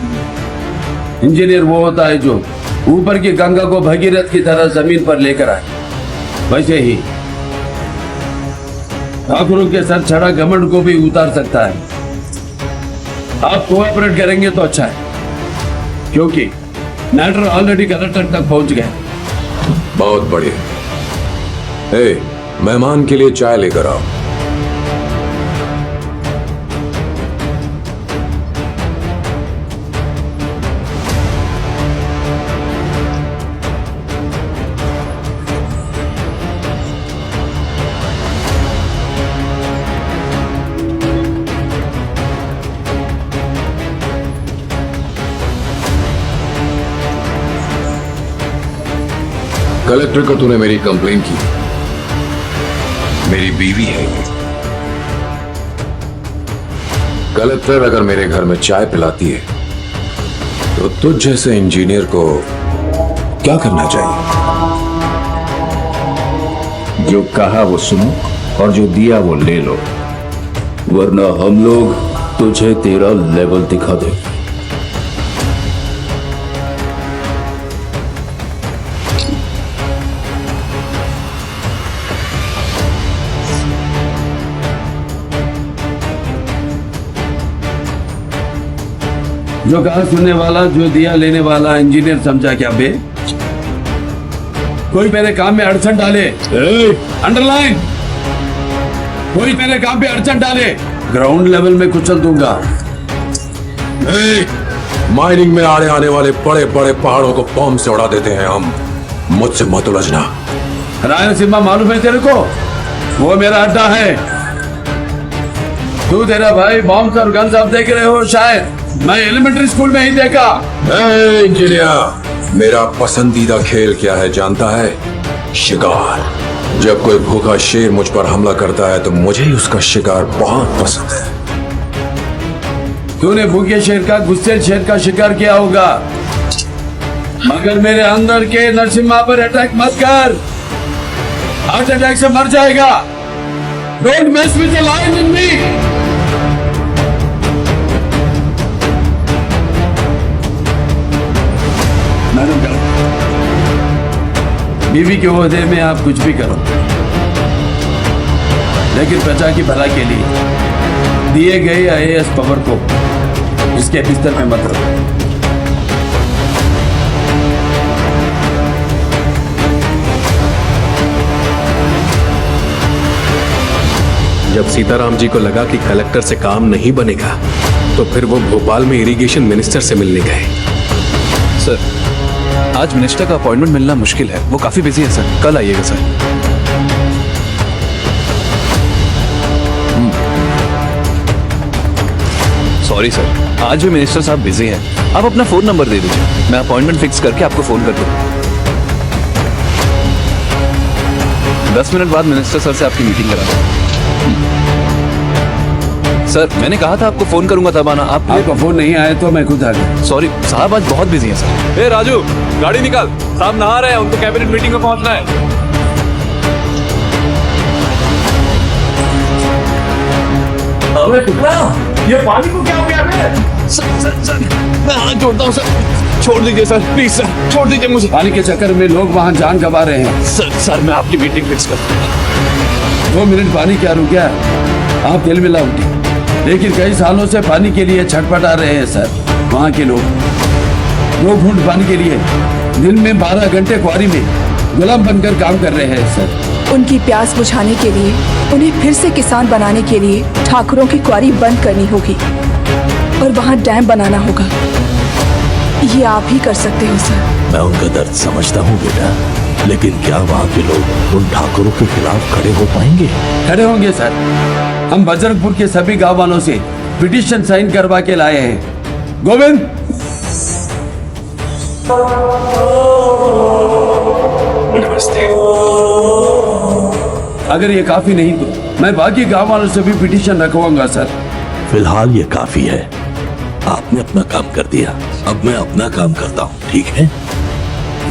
इंजीनियर वो होता है जो ऊपर की गंगा को भगीरथ की तरह जमीन पर लेकर आए. वैसे ही ठाकुरों के सर चढ़ा घमंड को भी उतार सकता है. आप कोऑपरेट करेंगे तो अच्छा है क्योंकि मैटर ऑलरेडी कलेक्टर तक पहुंच गए. बहुत बढ़िया. ए, मेहमान के लिए चाय लेकर आओ. कलेक्टर को तूने मेरी कंप्लेन की. मेरी बीवी है ये. कलेक्टर अगर मेरे घर में चाय पिलाती है तो तुझ जैसे इंजीनियर को क्या करना चाहिए? जो कहा वो सुनो और जो दिया वो ले लो, वरना हम लोग तुझे तेरा लेवल दिखा दे. जो कहा सुनने वाला, जो दिया लेने वाला. इंजीनियर समझा क्या बे? कोई मेरे काम में अड़चन डाले, अंडरलाइन, कोई मेरे काम पे अड़चन डाले, ग्राउंड लेवल में कुचल दूंगा. माइनिंग में आने आने वाले बड़े बड़े पहाड़ों को बॉम्ब से उड़ा देते हैं हम. मुझसे मत उलझना. रायलसीमा मालूम है तेरे को? वो मेरा अड्डा है. तू तेरा भाई बॉम्ब और गन्स आप देख रहे हो शायद. मैं एलिमेंट्री स्कूल में ही देखा. इंजीनियर, मेरा पसंदीदा खेल क्या है जानता है? शिकार. जब कोई भूखा शेर मुझ पर हमला करता है तो मुझे ही उसका शिकार बहुत पसंद है. तूने भूखे शेर का, गुस्से शेर का शिकार किया होगा, मगर मेरे अंदर के नरसिम्हा पर अटैक मत कर. हार्ट अटैक से मर जाएगा. Don't mess with the lion in me. बीवी के ओहदे में आप कुछ भी करो, लेकिन प्रजा की भला के लिए दिए गए आईएएस पावर को इसके बिस्तर में मत रखो. जब सीताराम जी को लगा कि कलेक्टर से काम नहीं बनेगा तो फिर वो भोपाल में इरिगेशन मिनिस्टर से मिलने गए. सर, आज मिनिस्टर का अपॉइंटमेंट मिलना मुश्किल है. वो काफी बिजी है सर. कल आइएगा सर. सॉरी सर, आज भी मिनिस्टर साहब बिजी हैं। आप अपना फोन नंबर दे दीजिए, मैं अपॉइंटमेंट फिक्स करके आपको फोन कर दूँ। 10 मिनट बाद मिनिस्टर सर से आपकी मीटिंग करा दूँ। सर मैंने कहा था आपको फोन करूंगा तब आना। आपका फोन नहीं आया तो मैं खुद आ गया। सॉरी साहब, आज बहुत बिजी हैं सर। ए राजू, गाड़ी निकाल, साहब नहा रहे हैं, उनको कैबिनेट मीटिंग में पहुंचना है। अबे टुकड़ा, ये पानी को क्या हो गया बे? सर मैं हाथ जोड़ता हूँ सर, छोड़ दीजिए सर, प्लीज सर, छोड़ दीजिए मुझे। पानी के चक्कर में लोग वहाँ जान गंवा रहे हैं। सर मैं आपकी मीटिंग फिक्स कर 2 मिनट पानी क्या रुक गया? आप दिल मिला उठे, लेकिन कई सालों से पानी के लिए छटपटा रहे हैं सर। वहाँ के लोग 2 घूंट पानी के लिए दिन में 12 घंटे क्वारी में गुलाम बनकर काम कर रहे हैं सर। उनकी प्यास बुझाने के लिए, उन्हें फिर से किसान बनाने के लिए ठाकुरों की क्वारी बंद करनी होगी और वहाँ डैम बनाना होगा। ये आप ही कर सकते हो सर। मैं उनका दर्द समझता हूँ बेटा, लेकिन क्या वहाँ के लोग उन ठाकुरों के खिलाफ खड़े हो पाएंगे? खड़े होंगे सर। हम बजरंगपुर के सभी गांव वालों से पिटीशन साइन करवा के लाए हैं। गोविंद, नमस्ते। अगर ये काफी नहीं तो मैं बाकी गांव वालों से भी पिटीशन रखवाऊंगा सर। फिलहाल ये काफी है। आपने अपना काम कर दिया, अब मैं अपना काम करता हूँ, ठीक है?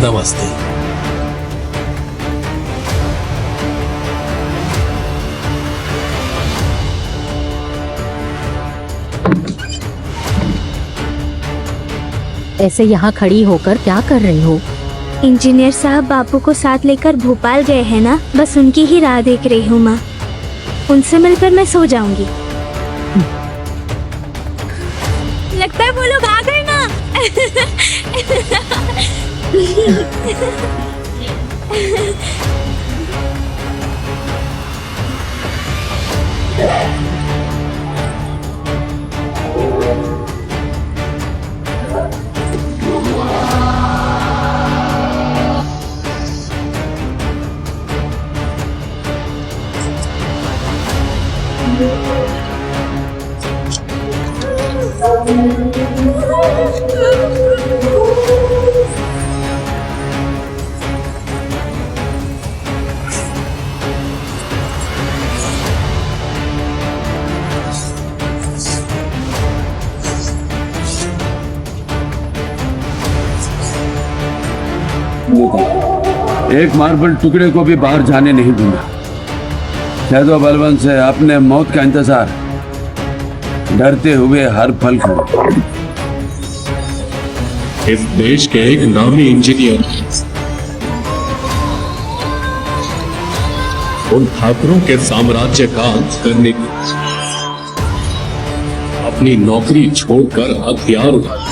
नमस्ते। ऐसे यहाँ खड़ी होकर क्या कर रही हो? इंजीनियर साहब बापू को साथ लेकर भोपाल गए हैं ना, बस उनकी ही राह देख रही हूँ माँ। उनसे मिलकर मैं सो जाऊंगी। लगता है वो लोग आ गए ना। एक मार्बल टुकड़े को भी बाहर जाने नहीं दूंगा। कह दो बलवंत से अपने मौत का इंतजार, डरते हुए हर पल को। इस देश के एक नामी इंजीनियर उन ठाकुरों के साम्राज्य का अंत करने की अपनी नौकरी छोड़कर हथियार उठाया।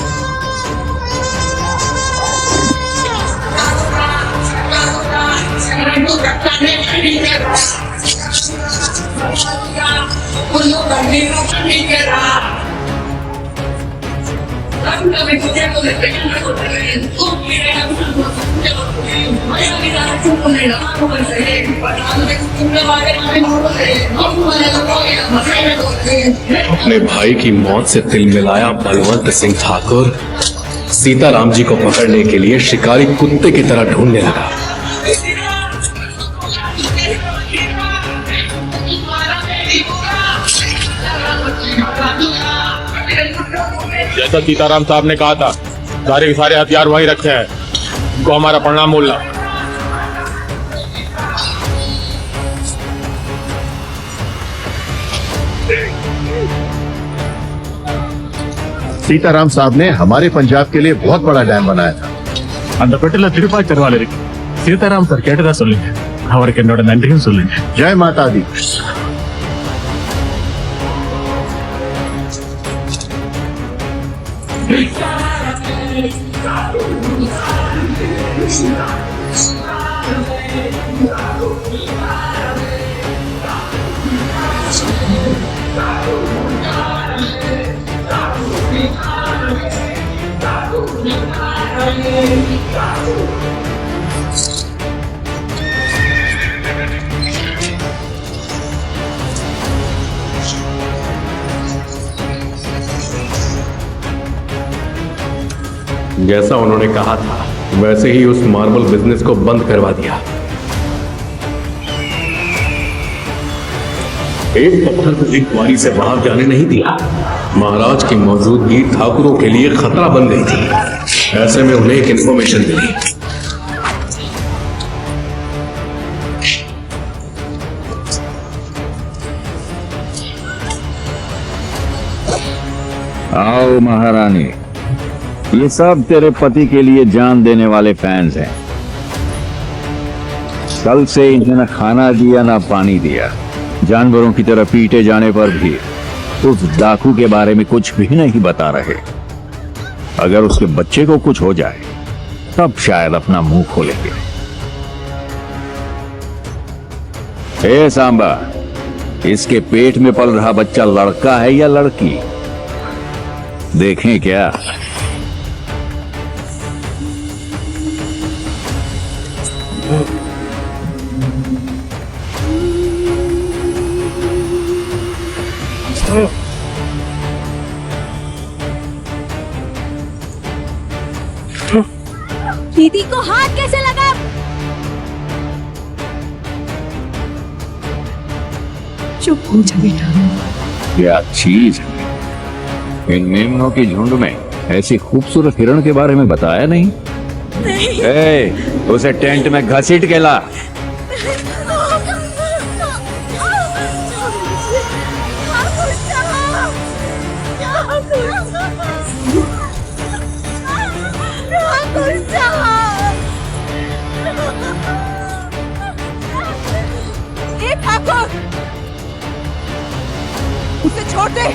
अपने भाई की मौत से तिल मिलाया बलवंत सिंह ठाकुर सीताराम जी को पकड़ने के लिए शिकारी कुत्ते की तरह ढूंढने लगा। जैसा सीताराम साहब ने कहा था, सारे के सारे हथियार वहीं रखे हैं। उनको हमारा प्रणाम बोलना। सीताराम साहब ने हमारे पंजाब के लिए बहुत बड़ा डैम बनाया था। அந்த பெட்டில திருப்பாய் தருவாள் இருக்கு. சீதாராம் சார் கேட்டதா சொல்லுங்க. அவருக்கு என்னோட நன்றியும் சொல்லுங்க. जय माता दी। जैसा उन्होंने कहा था वैसे ही उस मार्बल बिजनेस को बंद करवा दिया। एक पत्थर को एक क्वारी से बाहर जाने नहीं दिया। महाराज की मौजूदगी ठाकुरों के लिए खतरा बन गई थी। ऐसे में उन्हें एक इंफॉर्मेशन मिली। आओ महारानी, ये सब तेरे पति के लिए जान देने वाले फैंस हैं। कल से इन्हें न खाना दिया ना पानी दिया। जानवरों की तरह पीटे जाने पर भी उस डाकू के बारे में कुछ भी नहीं बता रहे। अगर उसके बच्चे को कुछ हो जाए तब शायद अपना मुंह खोलेंगे। हे सांबा, इसके पेट में पल रहा बच्चा लड़का है या लड़की? देखें क्या? दीदी को हाथ कैसे लगा? चुप हो जा बेटा। क्या चीज है? इन मेमनों के झुंड में ऐसी खूबसूरत हिरण के बारे में बताया नहीं? उसे टेंट में घसीट के ला। ठाकुर, उसे छोड़ दे।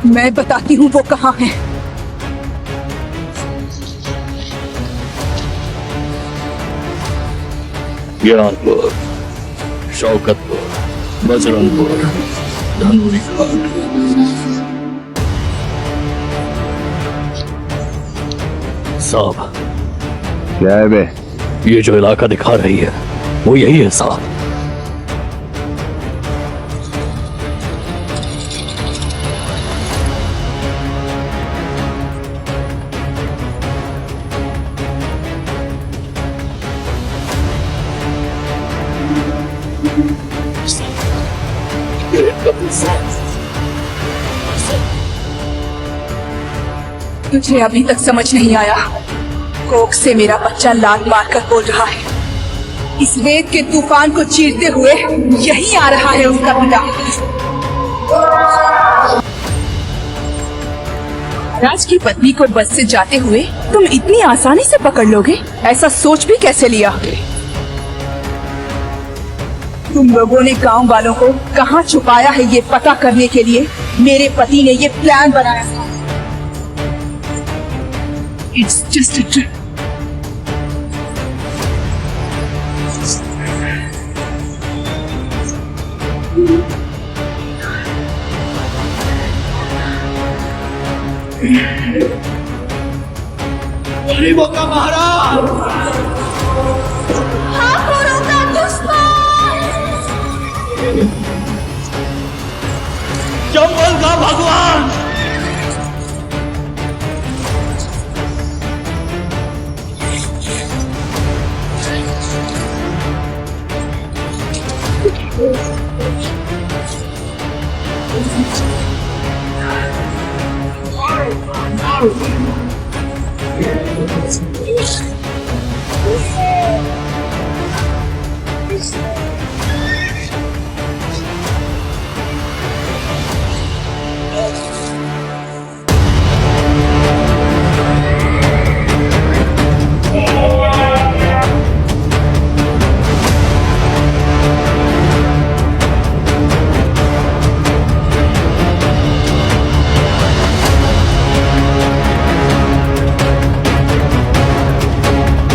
मैं बताती हूँ वो कहाँ है। ज्ञानपुर, शौकतपुर, बजरंगपुर, साहब। क्या है बे? ये जो इलाका दिखा रही है वो यही है साहब। तुझे अभी तक समझ नहीं आया? कोक से मेरा बच्चा लात मारकर बोल रहा है। इस रेत के तूफान को चीरते हुए यहीं आ रहा है उसका पिता। राज की पत्नी को बस से जाते हुए तुम इतनी आसानी से पकड़ लोगे? ऐसा सोच भी कैसे लिया? तुम लोगों ने गांव वालों को कहां छुपाया है ये पता करने के लिए मेरे पति ने ये प्लान बनाया था। It's just a trick. गरीबों का महाराज, ठाकुरों का दुश्मन, जंगल का भगवान,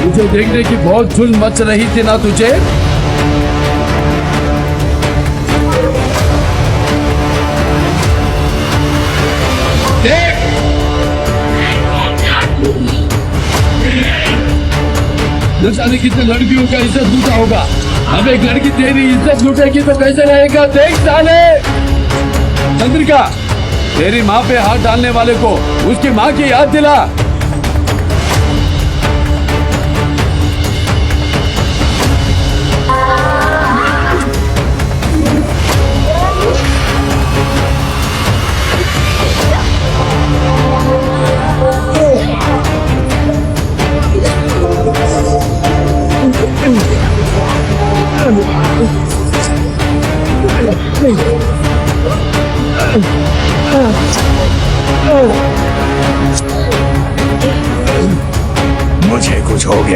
मुझे देखने की बहुत झुल मच रही थी ना तुझे? देख, न जाने कितने लड़कियों का इज्जत लूटा होगा। अब एक लड़की तेरी इज्जत लूटेगी तो कैसे रहेगा? देख साले, चंद्रिका, तेरी माँ पे हाथ डालने वाले को उसकी माँ की याद दिला।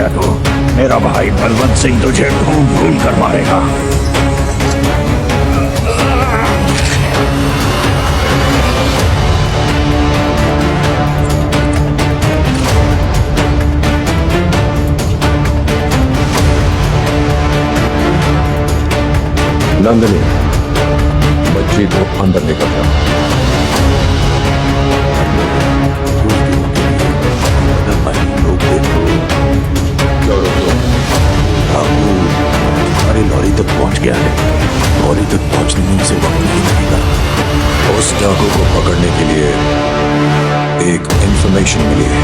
गया तो मेरा भाई बलवंत सिंह तुझे ढूंढ ढूंढ कर मारेगा। नंदिनी, बच्ची को अंदर लेकर जा। हमारी लॉरी तक पहुंच गया है। लॉरी तक पहुंचने में उसे वक्त नहीं लगेगा। उस डाकू को पकड़ने के लिए एक इंफॉर्मेशन मिली है।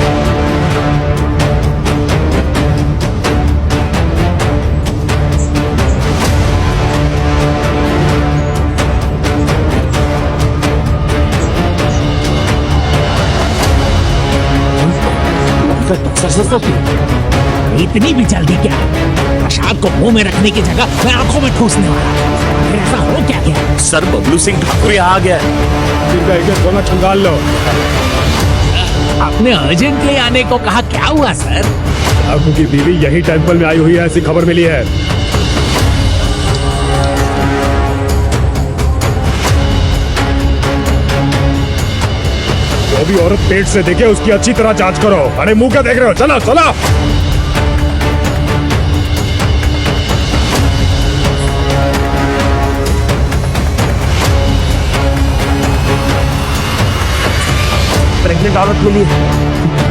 इतनी भी जल्दी क्या? प्रसाद को मुंह में रखने की जगह मैं आंखों में ठूसने वाला। फिर ऐसा हो क्या गया? सर, बबलू सिंह ठाकुर यहाँ आ गया है। सोना छंगाल लो। आपने अर्जेंटली आने को कहा, क्या हुआ सर? डाकू की बीवी यही टेंपल में आई हुई है, ऐसी खबर मिली है। जो भी औरत पेट से देखे उसकी अच्छी तरह जांच करो। अरे मुंह क्या देख रहे हो? चलो चलो। प्रेग्नेंट औरत मिली है।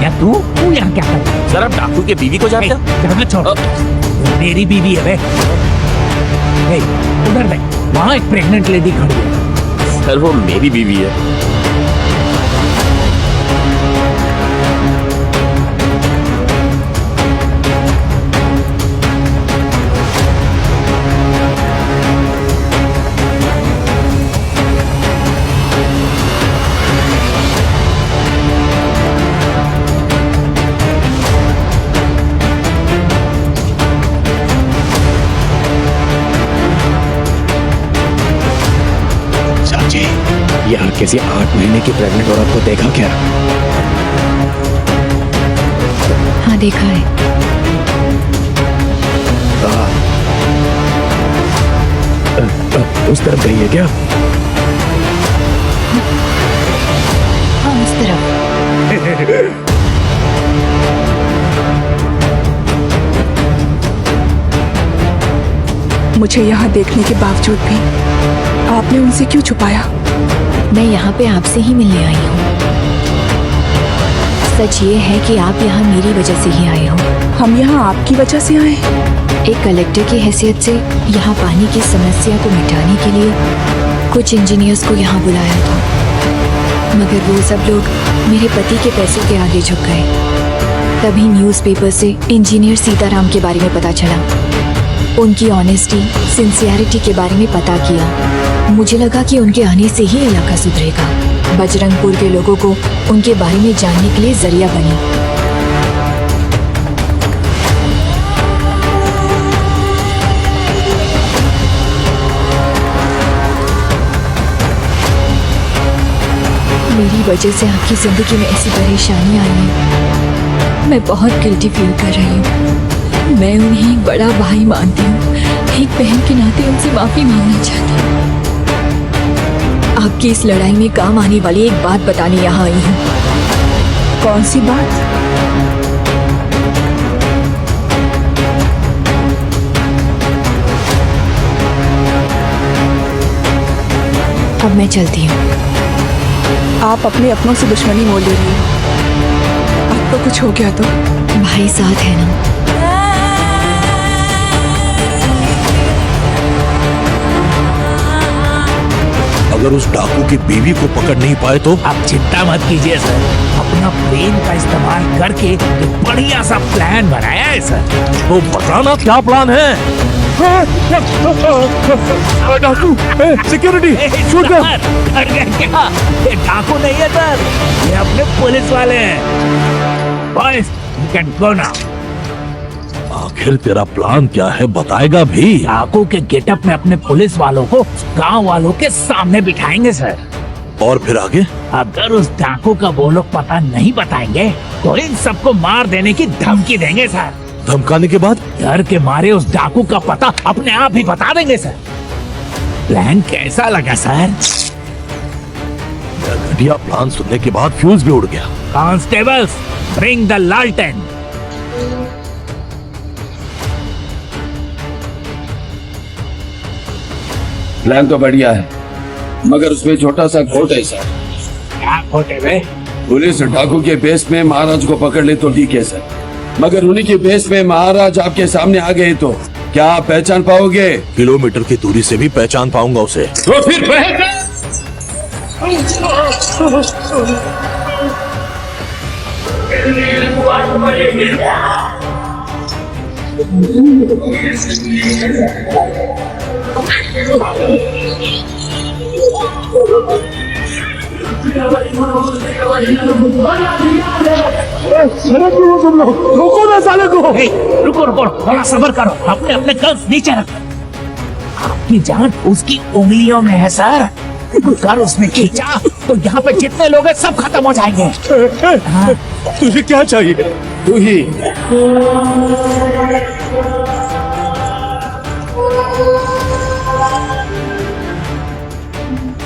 या तू यहाँ क्या कर रहा है? सर, आप डाकू के बीवी को जानते हो? जहाँ छोड़, मेरी बीवी है बे। उधर देख, वहाँ एक प्रेग्नेंट लेडी खड़ी है। सर, वो मेरी बीवी है। यहाँ किसी 8 महीने की प्रेग्नेंट औरत को देखा क्या? हाँ देखा है। उस तरफ गई है क्या? हाँ उस तरफ। मुझे यहाँ देखने के बावजूद भी आपने उनसे क्यों छुपाया? मैं यहाँ पे आपसे ही मिलने आई हूँ। सच ये है कि आप यहाँ मेरी वजह से ही आए हो। हम यहाँ आपकी वजह से आए? एक कलेक्टर की हैसियत से यहाँ पानी की समस्या को मिटाने के लिए कुछ इंजीनियर्स को यहाँ बुलाया था, मगर वो सब लोग मेरे पति के पैसों के आगे झुक गए। तभी न्यूज़पेपर से इंजीनियर सीताराम के बारे में पता चला। उनकी ऑनेस्टी, सिंसियरिटी के बारे में पता किया। मुझे लगा कि उनके आने से ही इलाका सुधरेगा। बजरंगपुर के लोगों को उनके बारे में जानने के लिए जरिया बनी। मेरी वजह से आपकी जिंदगी में ऐसी परेशानी आई है। मैं बहुत गिल्टी फील कर रही हूँ। मैं उन्हें एक बड़ा भाई मानती हूँ। एक बहन के नाते उनसे माफी मांगना चाहती हूँ। आपकी इस लड़ाई में काम आने वाली एक बात बताने यहाँ आई हूँ। कौन सी बात? अब मैं चलती हूँ। आप अपने अपनों से दुश्मनी मोल ले रही हो। आपको कुछ हो गया तो? भाई साथ है ना। अगर उस डाकू की बीवी को पकड़ नहीं पाए तो? आप चिंता मत कीजिए सर, अपना ब्रेन का इस्तेमाल करके एक बढ़िया सा प्लान बनाया है सर। तो बताना क्या प्लान है? डाकू, सिक्योरिटी, शूट कर क्या? ये डाकू नहीं है सर, ये अपने पुलिस वाले हैं। Boys, you can go now. आखिर तेरा प्लान क्या है, बताएगा भी? डाकू के गेटअप में अपने पुलिस वालों को गांव वालों के सामने बिठाएंगे सर। और फिर आगे? अगर उस डाकू का वो लोग पता नहीं बताएंगे तो इन सबको मार देने की धमकी देंगे सर। धमकाने के बाद? डर के मारे उस डाकू का पता अपने आप ही बता देंगे सर। प्लान कैसा लगा सर? घटिया प्लान सुनने के बाद फ्यूज भी उड़ गया। कांस्टेबल्स, ब्रिंग द लालटेन। प्लान तो बढ़िया है, मगर उसमें छोटा सा खोट है सर। क्या खोट है बे? पुलिस डाकू के बेस में महाराज को पकड़ ले तो ठीक है सर, मगर उन्हीं के बेस में महाराज आपके सामने आ गए तो क्या आप पहचान पाओगे? किलोमीटर की दूरी से भी पहचान पाऊंगा उसे। तो फिर रुको ना साले को। रुको रुको, थोड़ा सब्र करो, अपने अपने गन्स नीचे रखो। आपकी जान उसकी उंगलियों में है सर। अगर उसने खींचा तो यहाँ पे जितने लोग हैं सब खत्म हो जाएंगे। तुझे क्या चाहिए? तू ही।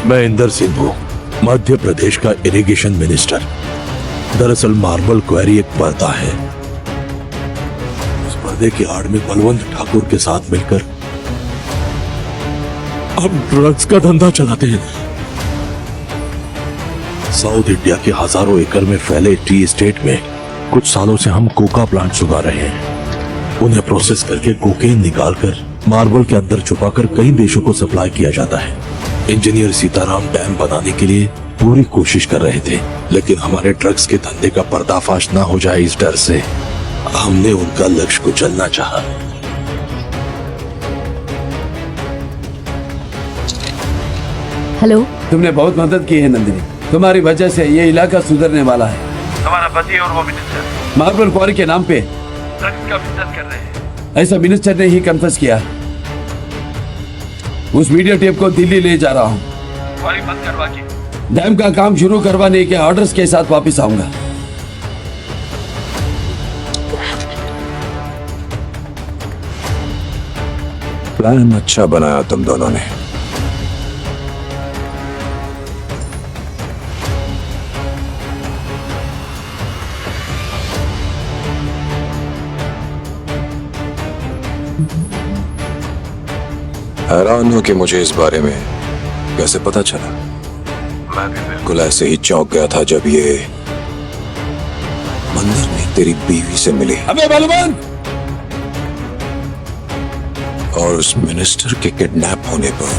मैं इंदर सिंह हूँ, मध्य प्रदेश का इरिगेशन मिनिस्टर। दरअसल मार्बल क्वेरी एक पर्दा है। उस पर्दे की आड़ में बलवंत ठाकुर के साथ मिलकर अब ड्रग्स का धंधा चलाते हैं। साउथ इंडिया के हजारों एकड़ में फैले टी एस्टेट में कुछ सालों से हम कोका प्लांट उगा रहे हैं। उन्हें प्रोसेस करके कोकेन निकालकर मार्बल के अंदर छुपाकर कई देशों को सप्लाई किया जाता है। इंजीनियर सीताराम डैम बनाने के लिए पूरी कोशिश कर रहे थे, लेकिन हमारे ड्रग्स के धंधे का पर्दाफाश ना हो जाए इस डर से हमने उनका लक्ष्य को चलना चाहा। हेलो। तुमने बहुत मदद की है नंदिनी, तुम्हारी वजह से ये इलाका सुधरने वाला है। हमारा पति और वो मिनिस्टर मार्बल क्वारी के नाम पे ड्रग्स का बिजनेस कर रहे हैं। ऐसा मिनिस्टर ने ही कन्फेस किया। उस वीडियो टेप को दिल्ली ले जा रहा हूँ। क्वारी बंद करवा के डैम का काम शुरू करवाने के ऑर्डर्स के साथ वापस आऊंगा। प्लान अच्छा बनाया तुम दोनों ने। हैरान हूं कि मुझे इस बारे में कैसे पता चला। मैं भी बिल्कुल ऐसे ही चौंक गया था जब ये मंदिर में तेरी बीवी से मिली। अबे बलवंत! और उस मिनिस्टर के किडनैप होने पर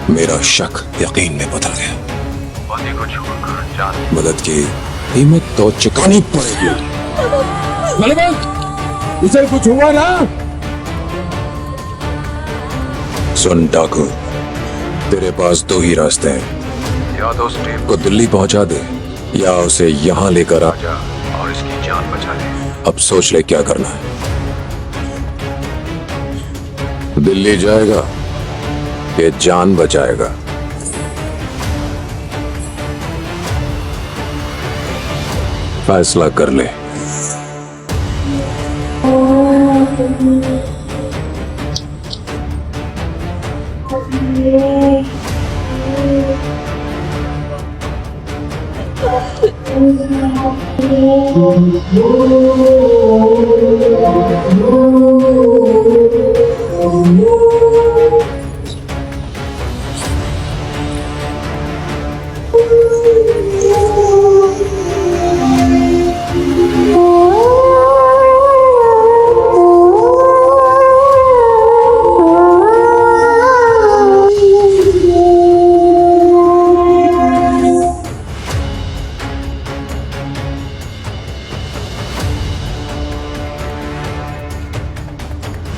मेरा शक यकीन में बदल गया। पति को छोड़कर जान मदद की कीमत तो चुकानी पड़ेगी। बलवंत, उसे कुछ हुआ ना? सुन डाकू, तेरे पास दो ही रास्ते हैं। या तो स्टीव को दिल्ली पहुंचा दे या उसे यहाँ लेकर आ जा और इसकी जान बचा ले। अब सोच ले क्या करना है। दिल्ली जाएगा ये जान बचाएगा। फैसला कर ले।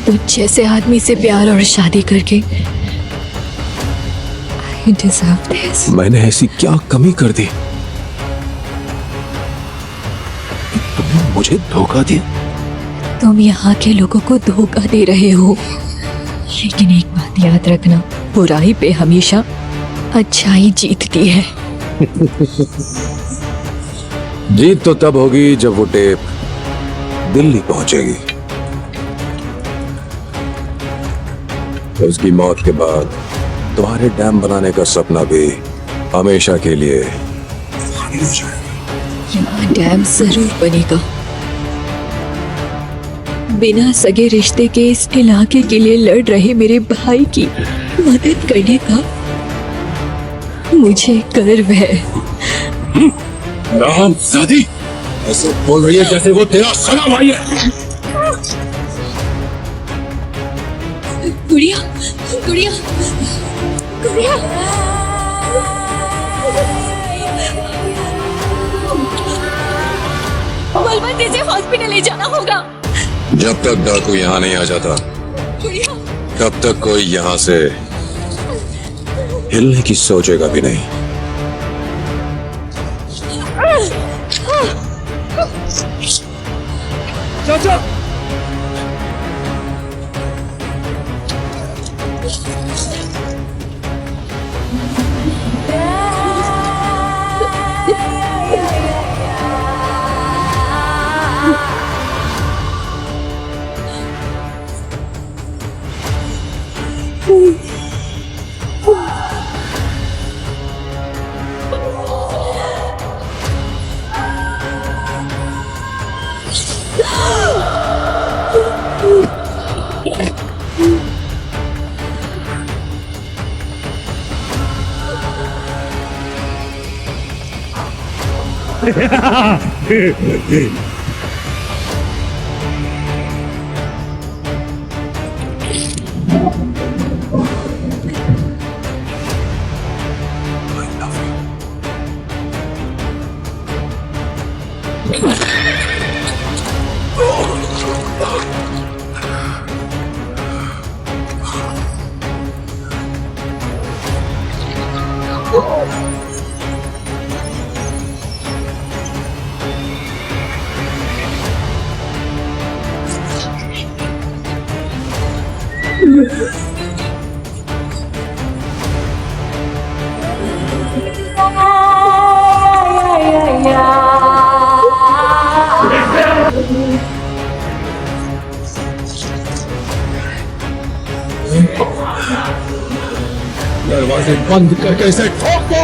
तुझ जैसे आदमी से प्यार और शादी करके I deserve this. मैंने ऐसी क्या कमी कर दी तुमने मुझे धोखा दिया? तुम यहाँ के लोगों को धोखा दे रहे हो, लेकिन एक बात याद रखना, बुराई पे हमेशा अच्छाई जीतती है। जीत तो तब होगी जब वो टेप दिल्ली पहुंचेगी। उसकी मौत के बाद तुम्हारे डैम बनाने का सपना भी हमेशा के लिए यहाँ डैम जरूर बनेगा। बिना सगे रिश्ते के इस इलाके के लिए लड़ रहे मेरे भाई की मदद करने का मुझे गर्व है। राम सादी ऐसे बोल रही है जैसे वो तेरा सगा भाई है। गुड़िया, गुड़िया, गुड़िया। बलवंत, इसे हॉस्पिटल ले जाना होगा। जब तक डाकू यहाँ नहीं आ जाता तब तक कोई यहाँ से हिलने की सोचेगा भी नहीं। चाचा दरवाजे बंद करके इसे ठोको।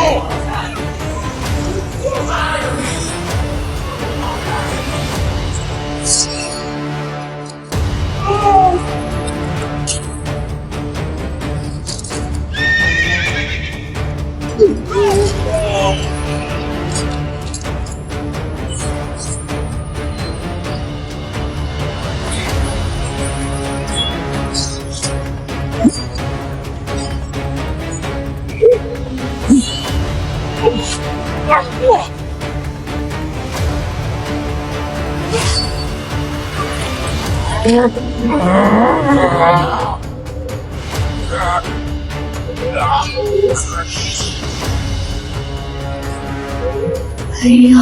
भैया,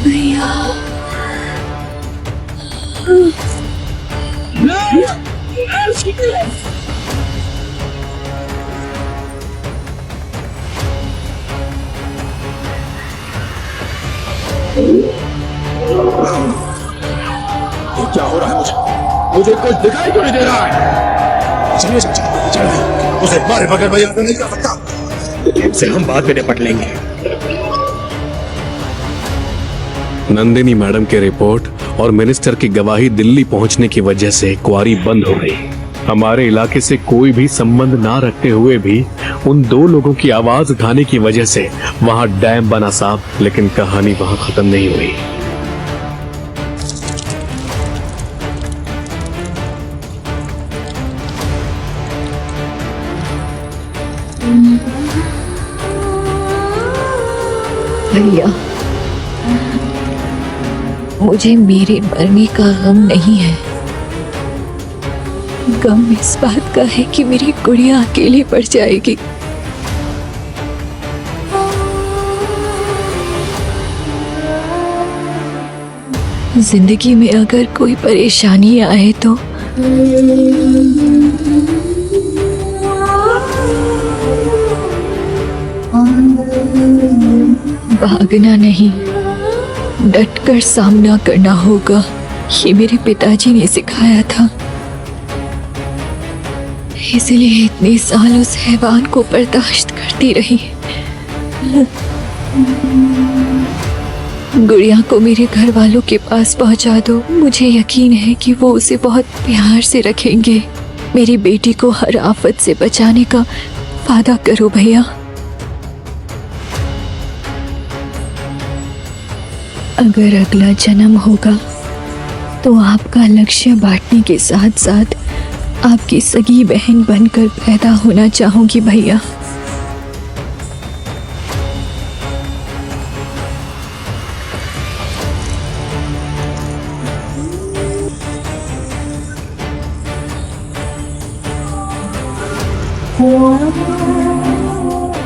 भैया, क्या हो रहा है मुझे कुछ दिखाई क्यों नहीं दे रहा है। चलिए चलिए, उसे मारे बगैर मैं यहाँ नहीं जा सकता। इनसे हम बाद में निपट लेंगे। नंदिनी मैडम के रिपोर्ट और मिनिस्टर की गवाही दिल्ली पहुंचने की वजह से क्वारी बंद हो गई। हमारे इलाके से कोई भी संबंध ना रखते हुए भी उन दो लोगों की आवाज उठाने की वजह से वहां डैम बना साहब, लेकिन कहानी वहां खत्म नहीं हुई। भैया, मुझे मेरे मरने का गम नहीं है। गम इस बात का है कि मेरी गुड़िया अकेली पड़ जाएगी। जिंदगी में अगर कोई परेशानी आए तो भागना नहीं, डटकर सामना करना होगा। ये मेरे पिताजी ने सिखाया था, इसलिए इतने साल उस हैवान को बर्दाश्त करती रही। गुड़िया को मेरे घर वालों के पास पहुंचा दो। मुझे यकीन है कि वो उसे बहुत प्यार से रखेंगे। मेरी बेटी को हर आफत से बचाने का वादा करो भैया। अगर अगला जन्म होगा तो आपका लक्ष्य बांटने के साथ साथ आपकी सगी बहन बनकर पैदा होना चाहूंगी भैया।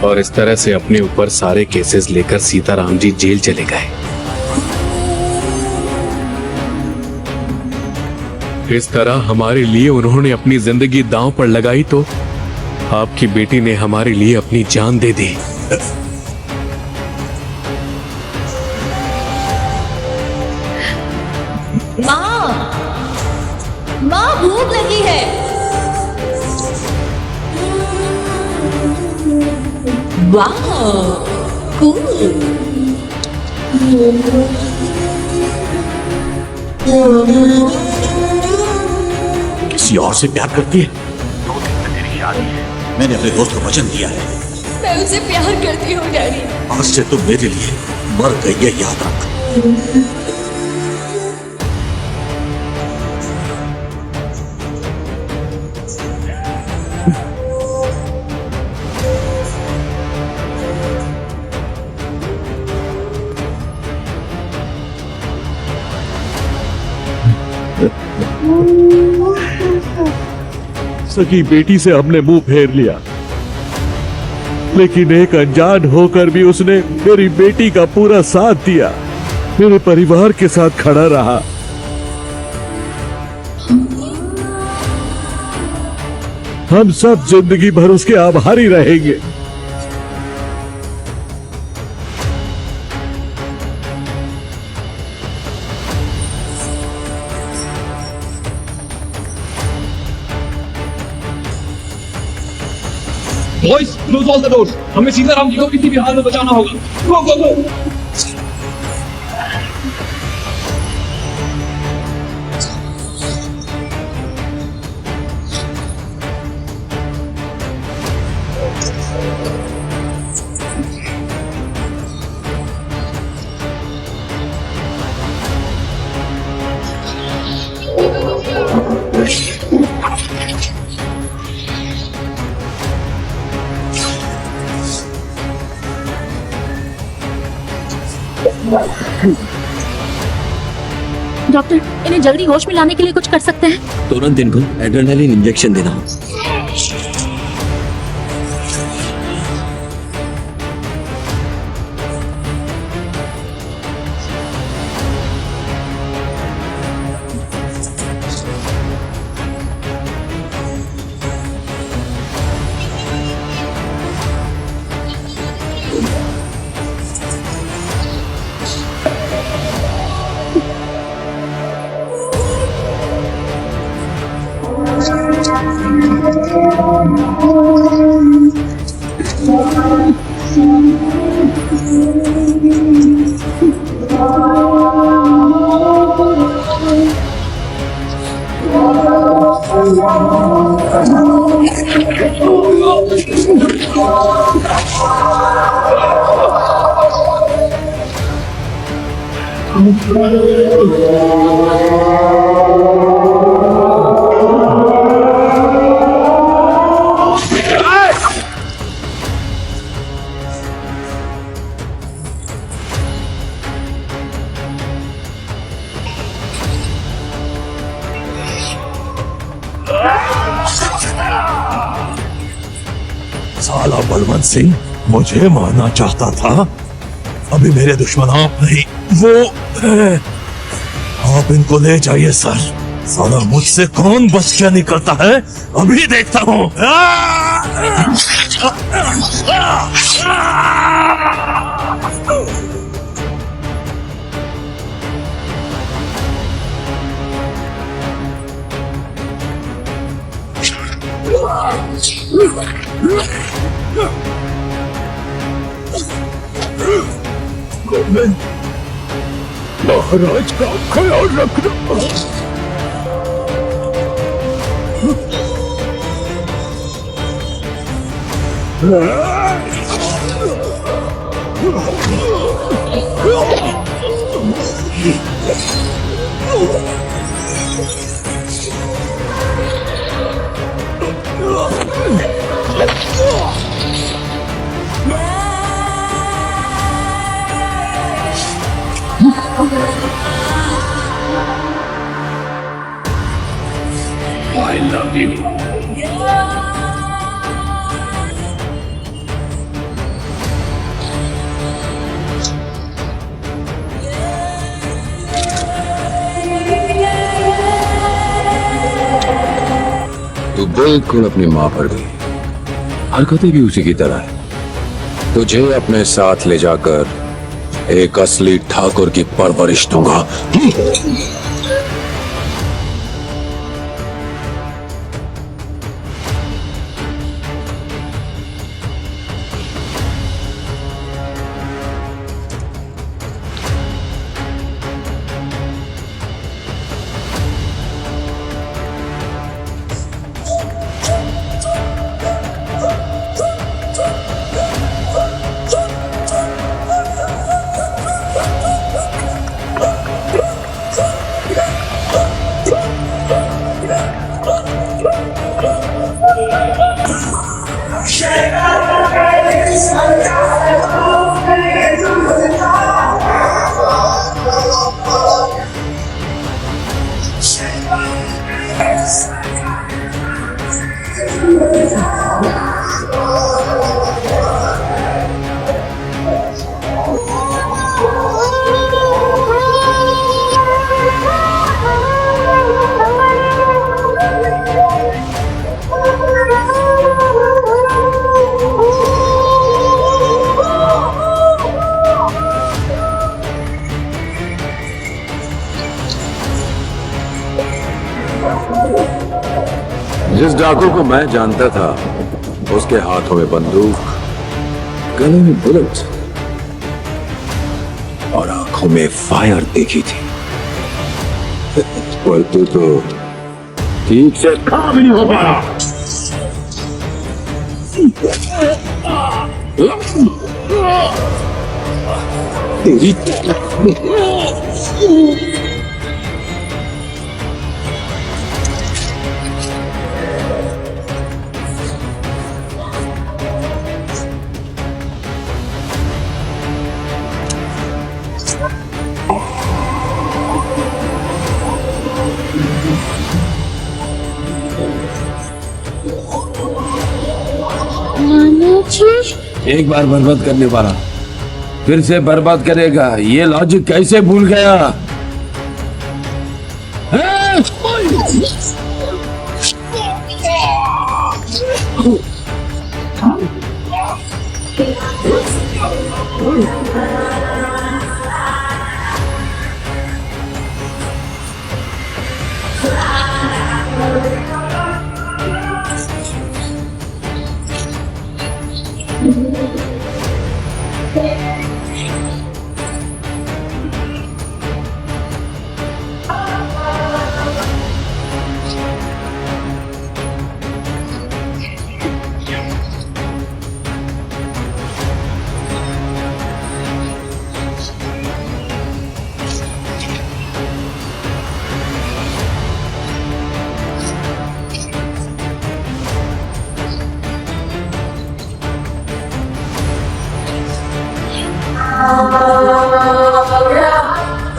और इस तरह से अपने ऊपर सारे केसेस लेकर सीताराम जी जेल चले गए। इस तरह हमारे लिए उन्होंने अपनी जिंदगी दांव पर लगाई तो आपकी बेटी ने हमारे लिए अपनी जान दे दी। माँ भूख लगी है। वाह, किसी और से प्यार करती है? 2 दिन में तेरी शादी है। मैंने अपने दोस्त को वचन दिया है। मैं उसे प्यार करती हूँ डैडी। आज से तुम मेरे लिए मर गई है, याद रख। सगी बेटी से हमने मुंह फेर लिया, लेकिन एक अनजान होकर भी उसने मेरी बेटी का पूरा साथ दिया, मेरे परिवार के साथ खड़ा रहा। हम सब जिंदगी भर उसके आभारी रहेंगे। Boys, close all the doors. हमें सीताराम जी को किसी भी हाल में बचाना होगा। गो गो गो। डॉक्टर, इन्हें जल्दी होश में लाने के लिए कुछ कर सकते हैं? तुरंत इनको एड्रेनालिन इंजेक्शन देना। साला बलवंत सिंह मुझे मारना चाहता था। अभी मेरे दुश्मन आप नहीं, वो है। आप इनको ले जाइए सर। साला मुझसे कौन बच के निकलता है, अभी देखता हूँ। महाराज का ख्याल रखना। I love you. तू बिल्कुल अपनी माँ पर भी, हरकतें भी उसी की तरह है। तुझे अपने साथ ले जाकर एक असली ठाकुर की परवरिश दूंगा। जिस डाकू को मैं जानता था, उसके हाथों में बंदूक, गले में बुलेट और आंखों में फायर देखी थी। पर तू तो ठीक से खड़ा भी नहीं हो पाया। तेरी एक बार बर्बाद करने वाला फिर से बर्बाद करेगा, ये लॉजिक कैसे भूल गया?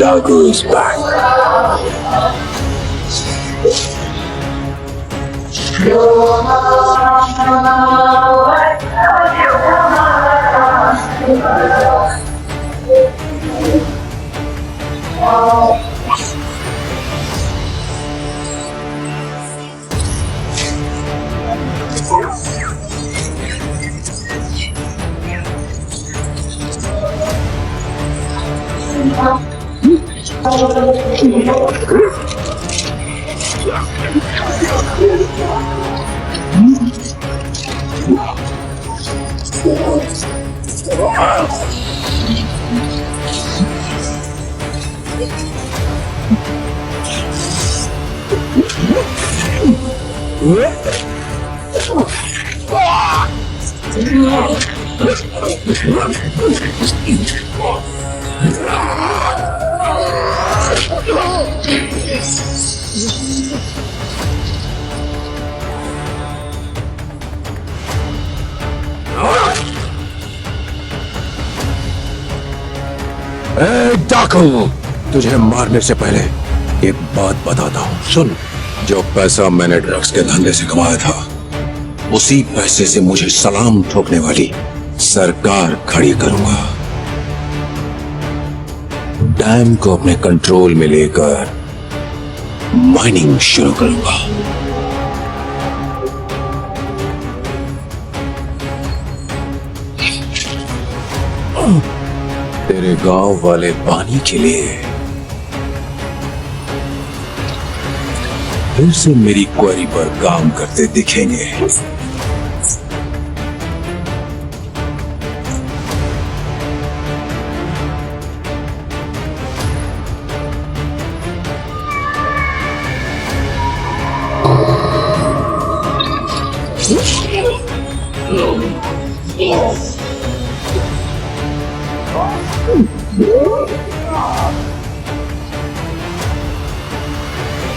Dagu is back. ए डाकू, तुझे मारने से पहले एक बात बताता हूँ, सुन। जो पैसा मैंने ड्रग्स के धंधे से कमाया था, उसी पैसे से मुझे सलाम ठोकने वाली सरकार खड़ी करूंगा। डैम को अपने कंट्रोल में लेकर माइनिंग शुरू करूंगा। तेरे गांव वाले पानी के लिए फिर से मेरी क्वेरी पर काम करते दिखेंगे।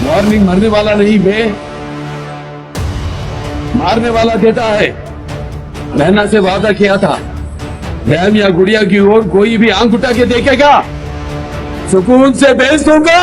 वार्निंग मरने वाला नहीं बे, मारने वाला देता है। नैना से वादा किया था, डैम या गुड़िया की ओर कोई भी आंख उठा के देखेगा, सुकून से भेज दूंगा।